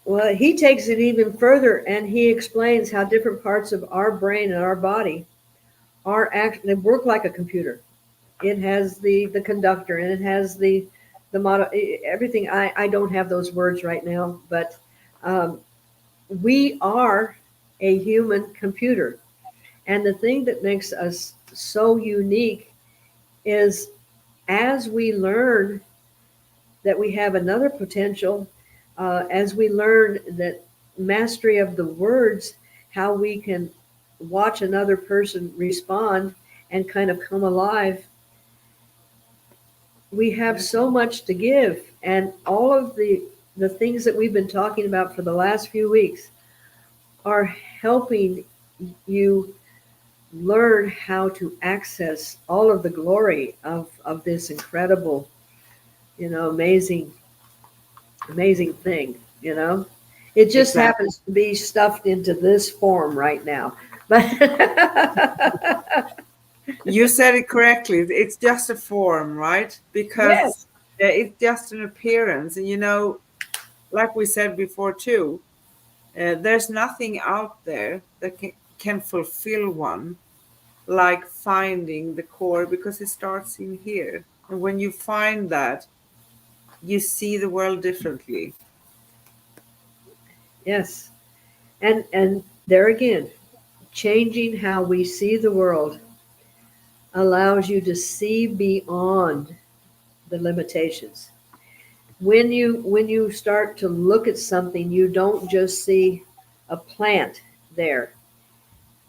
Well, he takes it even further, and he explains how different parts of our brain and our body are actually work like a computer. It has the conductor, and it has the model, everything. I don't have those words right now, but um, we are a human computer. And the thing that makes us so unique is as we learn that we have another potential, as we learn that mastery of the words, how we can watch another person respond and kind of come alive, we have Yeah. so much to give. And all of the things that we've been talking about for the last few weeks are helping you learn how to access all of the glory of this incredible, amazing, amazing thing, It just Exactly. happens to be stuffed into this form right now. But You said it correctly. It's just a form, right? Because yes, it's just an appearance. And like we said before too, there's nothing out there that can fulfill one like finding the core, because it starts in here. And when you find that, you see the world differently. yes. And there again, changing how we see the world allows you to see beyond the limitations. When you start to look at something, you don't just see a plant there.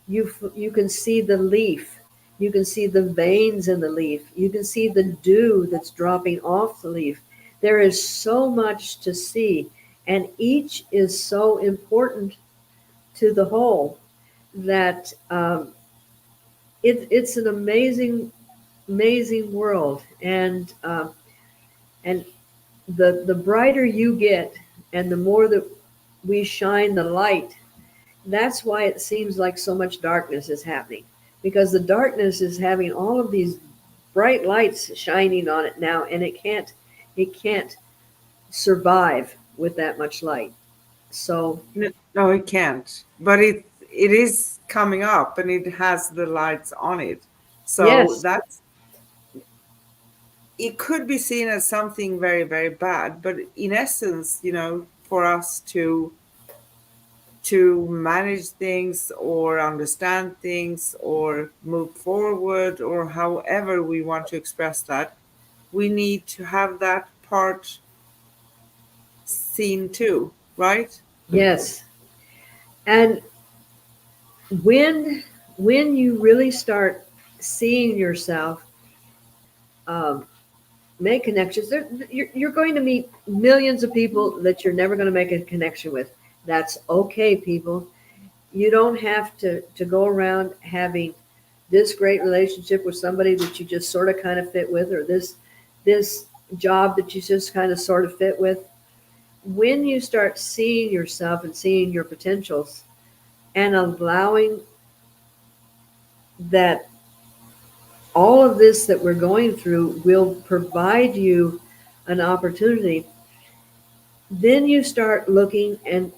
You can see the leaf. You can see the veins in the leaf. You can see the dew that's dropping off the leaf. There is so much to see, and each is so important to the whole that it's an amazing, amazing world. And the brighter you get, and the more that we shine the light, that's why it seems like so much darkness is happening, because the darkness is having all of these bright lights shining on it now, and it can't survive with that much light. So No, it can't. But it is coming up, and it has the lights on it. So yes, that's it could be seen as something very, very bad, but in essence, for us to manage things or understand things or move forward or however we want to express that, we need to have that part seen too, right? yes. And when when you really start seeing yourself, um, make connections. You're going to meet millions of people that you're never going to make a connection with. That's okay, people. You don't have to go around having this great relationship with somebody that you just sort of kind of fit with, or this job that you just kind of sort of fit with. When you start seeing yourself and seeing your potentials and allowing that all of this that we're going through will provide you an opportunity, then you start looking and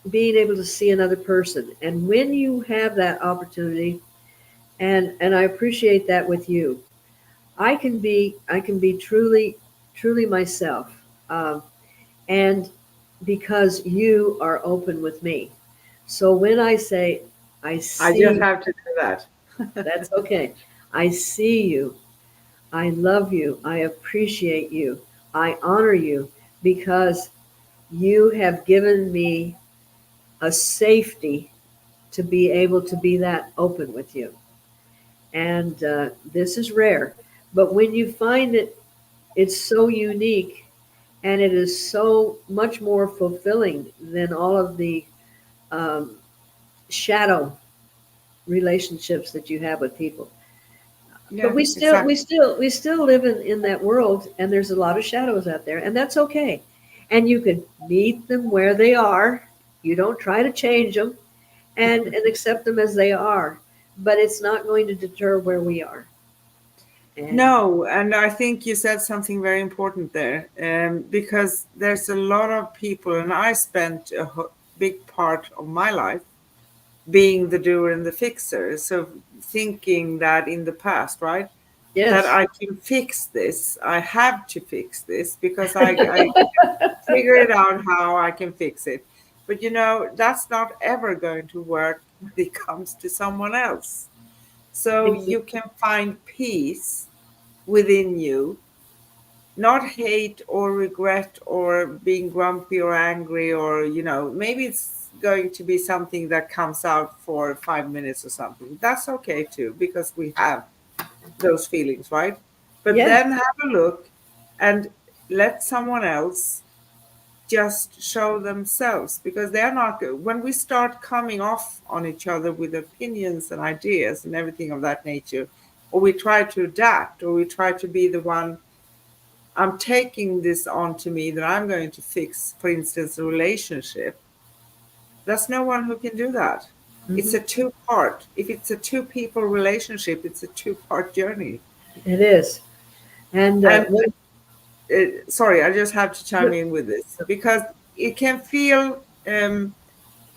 being able to see another person. And when you have that opportunity, and I appreciate that with you, I can be truly myself, um, and because you are open with me. So when I say I I just see, have to do that. that's okay. I see you. I love you. I appreciate you. I honor you because you have given me a safety to be able to be that open with you. And this is rare. But when you find it, it's so unique, and it is so much more fulfilling than all of the um, shadow relationships that you have with people. But Yeah, we still we exactly. still we still live in that world, and there's a lot of shadows out there, and that's okay. And you can meet them where they are. You don't try to change them, and accept them as they are. But it's not going to deter where we are. And No, and I think you said something very important there, because there's a lot of people, and I spent a big part of my life being the doer and the fixer. So thinking that in the past, right, that yes, I can fix this, I have to fix this because I figure it out how I can fix it. But that's not ever going to work when it comes to someone else. So you can find peace within you, not hate or regret or being grumpy or angry, or maybe it's going to be something that comes out for 5 minutes or something. That's okay too, because we have those feelings, right? But yes, then have a look, and let someone else just show themselves, because they're not, when we start coming off on each other with opinions and ideas and everything of that nature, or we try to adapt, or we try to be the one, I'm taking this on to me that I'm going to fix, for instance, a relationship. There's no one who can do that. It's Hmm. a two part. If it's a two people relationship, it's a two-part journey. It is. And And sorry, I just have to chime in with this because it can feel,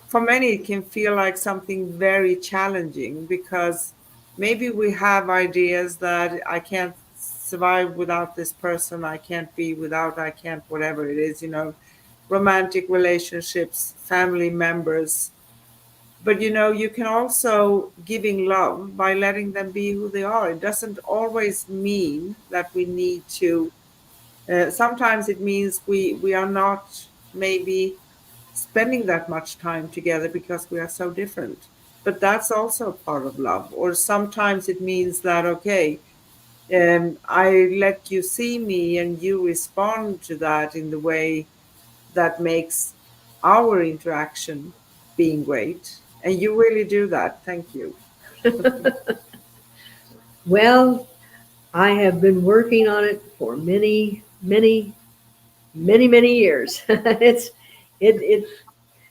for many, it can feel like something very challenging because maybe we have ideas that I can't survive without this person, I can't be without, I can't, whatever it is, romantic relationships, family members. But you can also giving love by letting them be who they are. It doesn't always mean that we need to. Sometimes it means we are not maybe spending that much time together because we are so different. But that's also part of love. Or sometimes it means that, okay, I let you see me and you respond to that in the way that makes our interaction being great. And you really do that. Thank you. well, I have been working on it for many, many, many, many years. It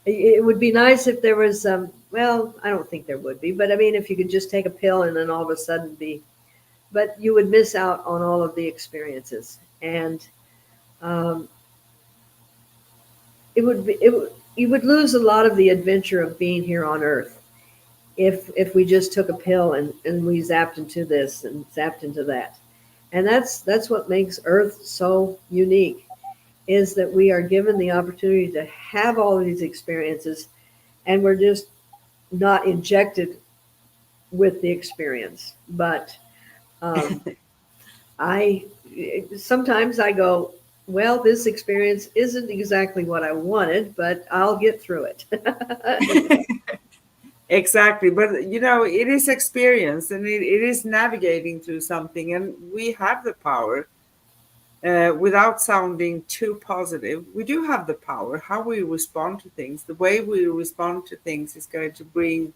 it would be nice if there was well, I don't think there would be, but I mean if you could just take a pill and then all of a sudden be, but you would miss out on all of the experiences. And um, you would lose a lot of the adventure of being here on earth if we just took a pill and we zapped into this and zapped into that. And that's what makes earth so unique, is that we are given the opportunity to have all of these experiences, and we're just not injected with the experience. But um, I sometimes I go, well, this experience isn't exactly what I wanted, but I'll get through it. Exactly. But, it is experience and it is navigating through something. And we have the power, without sounding too positive, we do have the power. How we respond to things, the way we respond to things is going to bring,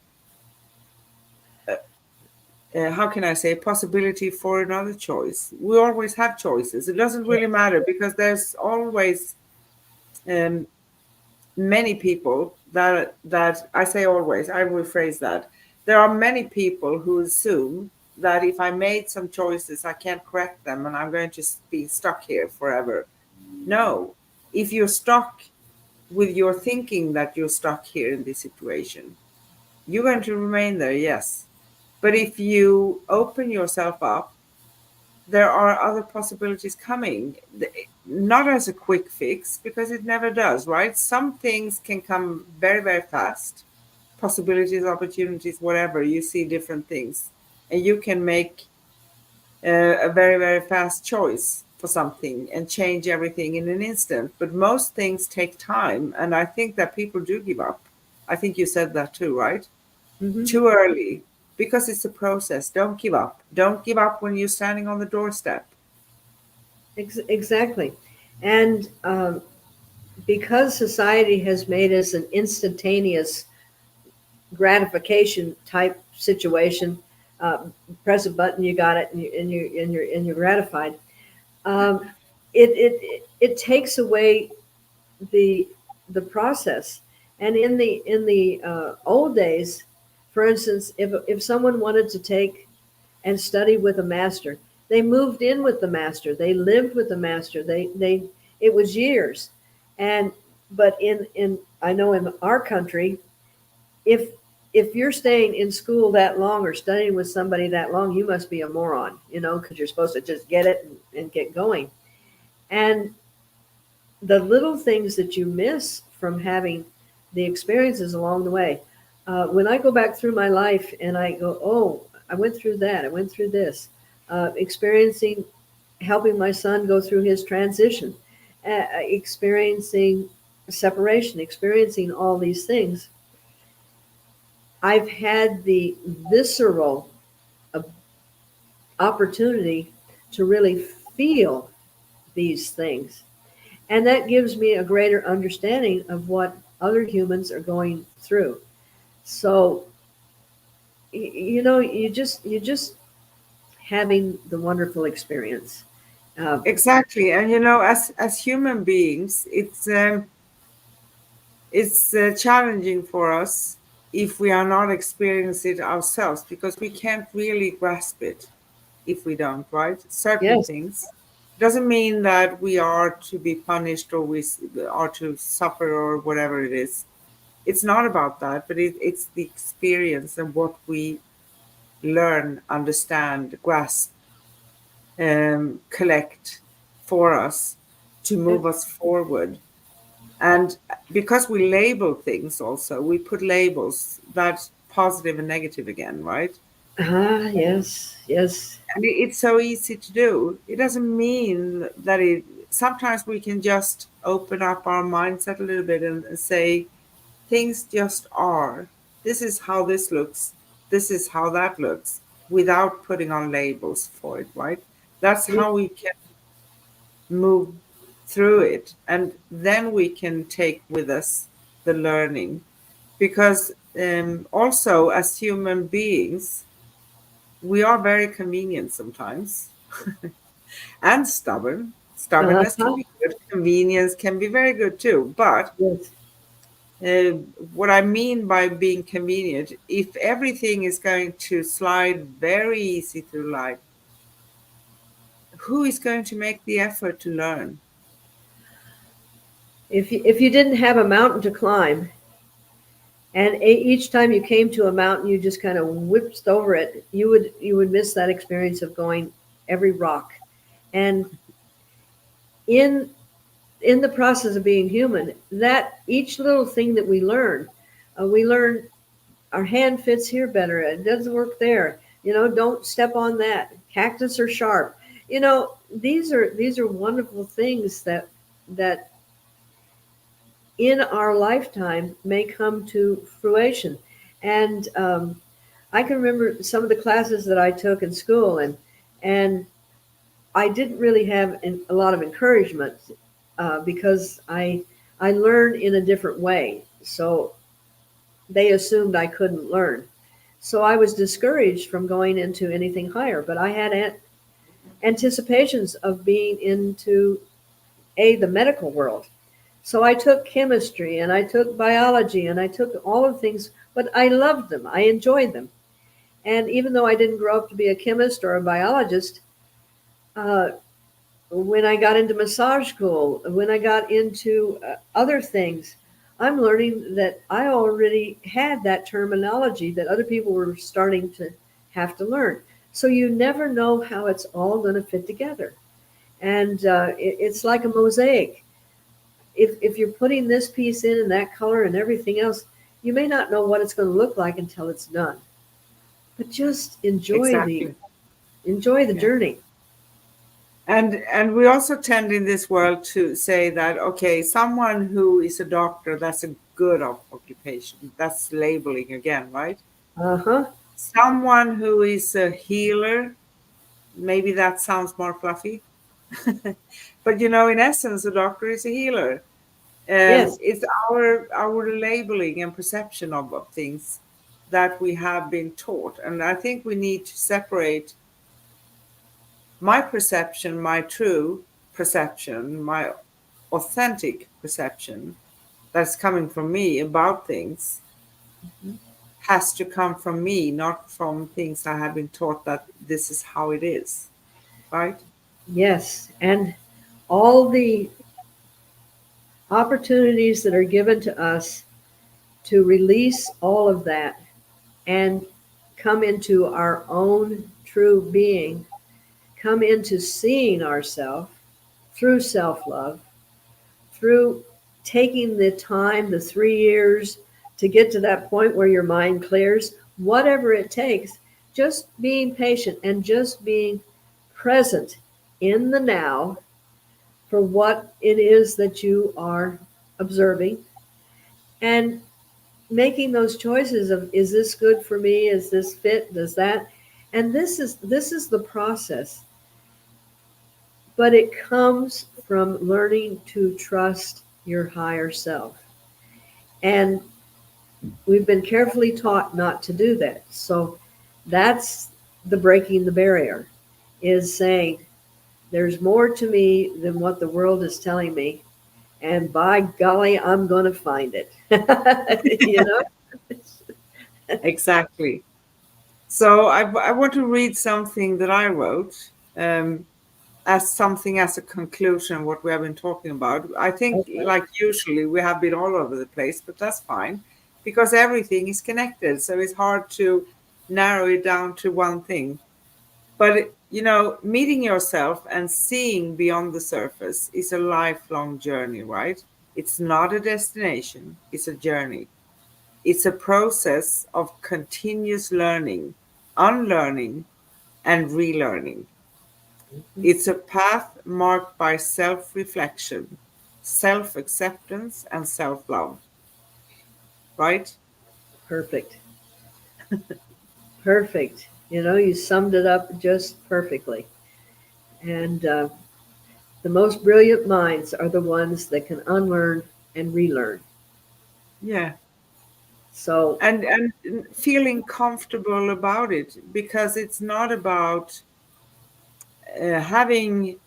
how can I say, possibility for another choice. We always have choices. It doesn't Yeah. really matter because there's always, um, many people that I say always, I rephrase that. There are many people who assume that if I made some choices, I can't correct them and I'm going to be stuck here forever. No, if you're stuck with your thinking that you're stuck here in this situation, you're going to remain there, yes. But if you open yourself up, there are other possibilities coming. Not as a quick fix, because it never does, right? Some things can come very, very fast. Possibilities, opportunities, whatever. You see different things. And you can make a very, very fast choice for something and change everything in an instant. But most things take time. And I think that people do give up. I think you said that too, right? Hmm. Too early, because it's a process. Don't give up. Don't give up when you're standing on the doorstep. Exactly. And because society has made us an instantaneous gratification type situation, uh, press a button, you got it, and you're gratified. Um, it takes away the the process. And in the old days, for instance, if someone wanted to take and study with a master, they moved in with the master, they lived with the master, they it was years. And but in I know in our country, if if you're staying in school that long or studying with somebody that long, you must be a moron, because you're supposed to just get it and get going. And the little things that you miss from having the experiences along the way. When I go back through my life and I go, oh, I went through that, I went through this, experiencing, helping my son go through his transition, experiencing separation, experiencing all these things. I've had the visceral uh, opportunity to really feel these things. And that gives me a greater understanding of what other humans are going through. So, you just having the wonderful experience. Uh, Exactly. And as human beings, it's challenging for us if we are not experiencing it ourselves, because we can't really grasp it if we don't, right? Certain yes. things. Doesn't mean that we are to be punished, or we are to suffer, or whatever it is. It's not about that, but it's the experience and what we learn, understand, grasp, collect for us to And, move us forward. And because we label things also, we put labels that's positive and negative again, right? yes, yes. And it's so easy to do. It doesn't mean that sometimes we can just open up our mindset a little bit and say, things just are. This is how this looks. This is how that looks, without putting on labels for it, right? That's Yeah. how we can move through it. And then we can take with us the learning. Because also, as human beings, we are very convenient sometimes and stubborn. Stubbornness can Uh-huh. be good, convenience can be very good too. But Yes. uh, what I mean by being convenient, if everything is going to slide very easy through life, who is going to make the effort to learn? If you didn't have a mountain to climb, and each time you came to a mountain, you just kind of whipped over it, you would miss that experience of going every rock. And in in the process of being human, that each little thing that we learn our hand fits here better. It doesn't work there. Don't step on that. Cactus are sharp. These are wonderful things that in our lifetime may come to fruition. And I can remember some of the classes that I took in school, and I didn't really have a lot of encouragement because I learned in a different way. So they assumed I couldn't learn. So I was discouraged from going into anything higher. But I had anticipations of being into the medical world. So I took chemistry and I took biology and I took all of the things, but I loved them. I enjoyed them. And even though I didn't grow up to be a chemist or a biologist, uh, when I got into massage school, when I got into other things, I'm learning that I already had that terminology that other people were starting to have to learn. So you never know how it's all going to fit together. And it's like a mosaic. If you're putting this piece in and that color and everything else, you may not know what it's going to look like until it's done. But just Exactly. enjoy the Yeah. journey. And we also tend in this world to say that, okay, someone who is a doctor, that's a good occupation. That's labeling again, right? Uh huh. Someone who is a healer, maybe that sounds more fluffy. But in essence, a doctor is a healer. Yes. It's our labeling and perception of things that we have been taught. And I think we need to separate my perception, my true perception, my authentic perception that's coming from me about things, has to come from me, not from things I have been taught that this is how it is, right? Yes. And all the opportunities that are given to us to release all of that and come into our own true being, come into seeing ourselves through self love, through taking the time, the 3 years to get to that point where your mind clears, whatever it takes, just being patient and just being present in the now for what it is that you are observing, and making those choices of, is this good for me, is this fit, does that. And this is the process. but it comes from learning to trust your higher self. And we've been carefully taught not to do that. So that's the breaking the barrier, is saying there's more to me than what the world is telling me. And by golly, I'm going to find it. You know? Exactly. So I want to read something that I wrote as something as a conclusion, what we have been talking about. I think, Okay. like usually, we have been all over the place, but that's fine because everything is connected. So it's hard to narrow it down to one thing. But, meeting yourself and seeing beyond the surface is a lifelong journey, right? It's not a destination, it's a journey. It's a process of continuous learning, unlearning, and relearning. It's a path marked by self reflection, self acceptance, and self love, right? Perfect. Perfect. You summed it up just perfectly. And the most brilliant minds are the ones that can unlearn and relearn. Yeah. So, And feeling comfortable about it because it's not about having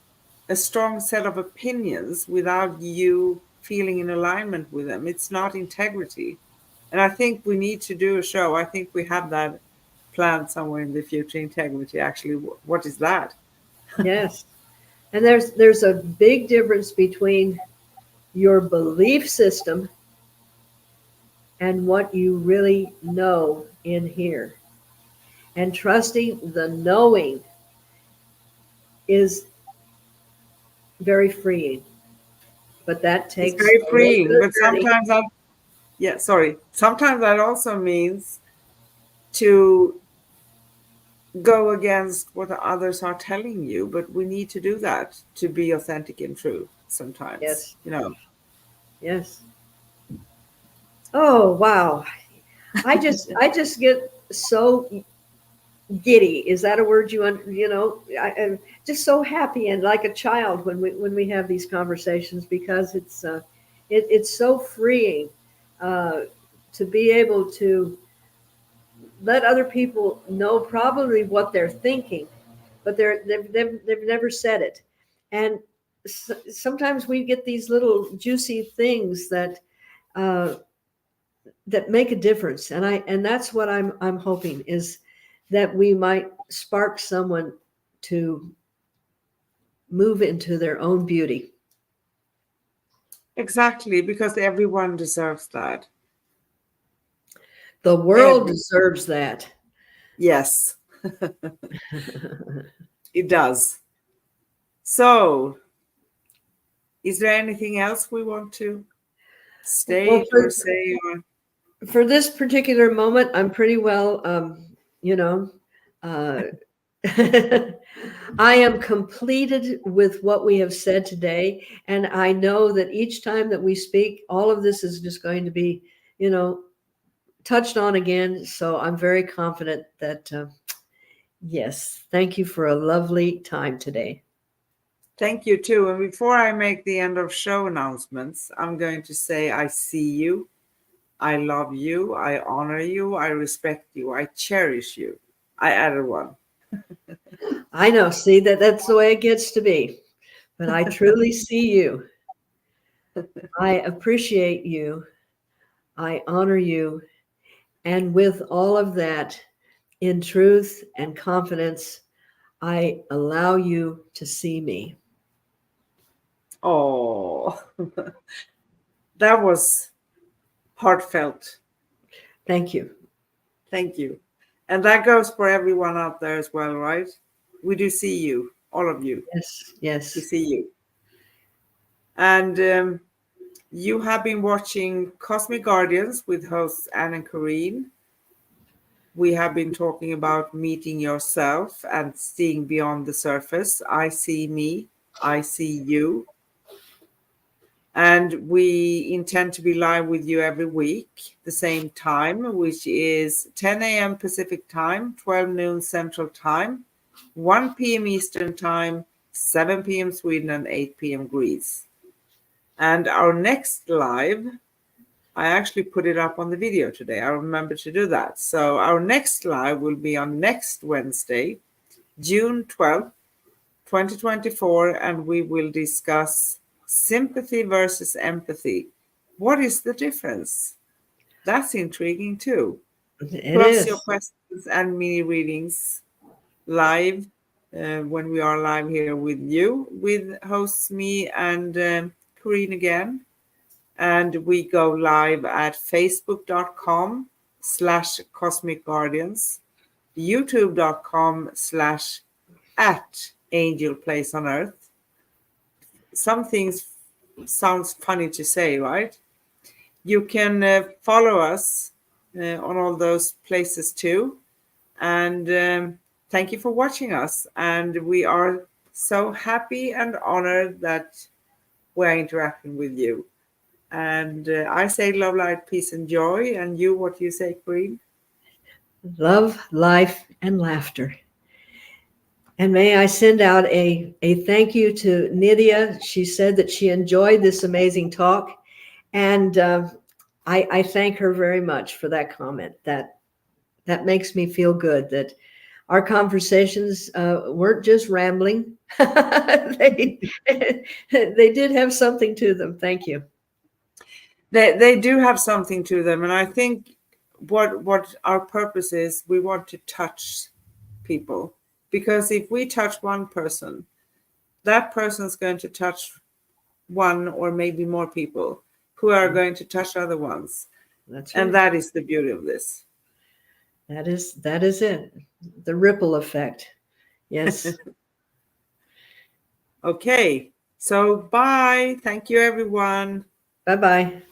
a strong set of opinions without you feeling in alignment with them. It's not integrity. And I think we need to do a show. I think we have that planned somewhere in the future. Integrity, actually. What is that? yes. And there's a big difference between your belief system and what you really know in here. And trusting the knowing is very freeing, but that It's takes very a little bit freeing, of but journey. sometimes that, yeah, sorry. Sometimes that also means to go against what the others are telling you, but we need to do that to be authentic and true sometimes, Yes, you know. yes. Oh, wow. I just get so giddy. Is that a word I'm just so happy and like a child when we have these conversations, because it's so freeing uh, to be able to let other people know probably what they're thinking, but they've never said it. And sometimes we get these little juicy things uh, that make a difference. And that's what I'm hoping, is that we might spark someone to move into their own beauty. Exactly, because everyone deserves that. The world Every deserves that. Yes, it does. So, is there anything else we want to Well, state or say? Or for this particular moment, I'm pretty well, you know, uh, I am completed with what we have said today. And I know that each time that we speak, all of this is just going to be, you know, touched on again. So I'm very confident that, yes, thank you for a lovely time today. thank you too. And before I make the end of show announcements, I'm going to say I see you, I love you, I honor you, I respect you, I cherish you. I added one. I know, see, that's the way it gets to be. But I truly see you. I appreciate you. I honor you. And with all of that, in truth and confidence, I allow you to see me. Oh, that was heartfelt. Thank you. Thank you. And that goes for everyone out there as well, right? We do see you, all of you. Yes, We yes. see you. And you have been watching Cosmic Guardians with hosts Anne and Corrine. We have been talking about meeting yourself and seeing beyond the surface. I see me, I see you. And we intend to be live with you every week, the same time, which is 10 a.m. Pacific time, 12 noon Central time, 1 p.m. Eastern time, 7 p.m. Sweden and 8 p.m. Greece. And our next live, I actually put it up on the video today. I remember to do that. So our next live will be on next Wednesday, June 12th, 2024, and we will discuss sympathy versus empathy. What is the difference? That's intriguing too. It Plus your is. questions and mini readings live when we are live here with you, with hosts me and Corinne again. And we go live at facebook.com/cosmic guardians, youtube.com/angel place on earth. Some things sounds funny to say, right? You can follow us on all those places too. And thank you for watching us. And we are so happy and honored that we're interacting with you. And I say love, light, peace, and joy. And you, what do you say, Queen? Love, life, and laughter. And may I send out a thank you to Nydia. She said that she enjoyed this amazing talk. And I thank her very much for that comment. That makes me feel good that our conversations weren't just rambling. they, they did have something to them. Thank you. They do have something to them. And I think what our purpose is, we want to touch people. Because if we touch one person, that person's going to touch one or maybe more people who are going to touch other ones. That's right. And that is the beauty of this. That is it. The ripple effect. Yes. Okay. So bye. Thank you, everyone. Bye-bye.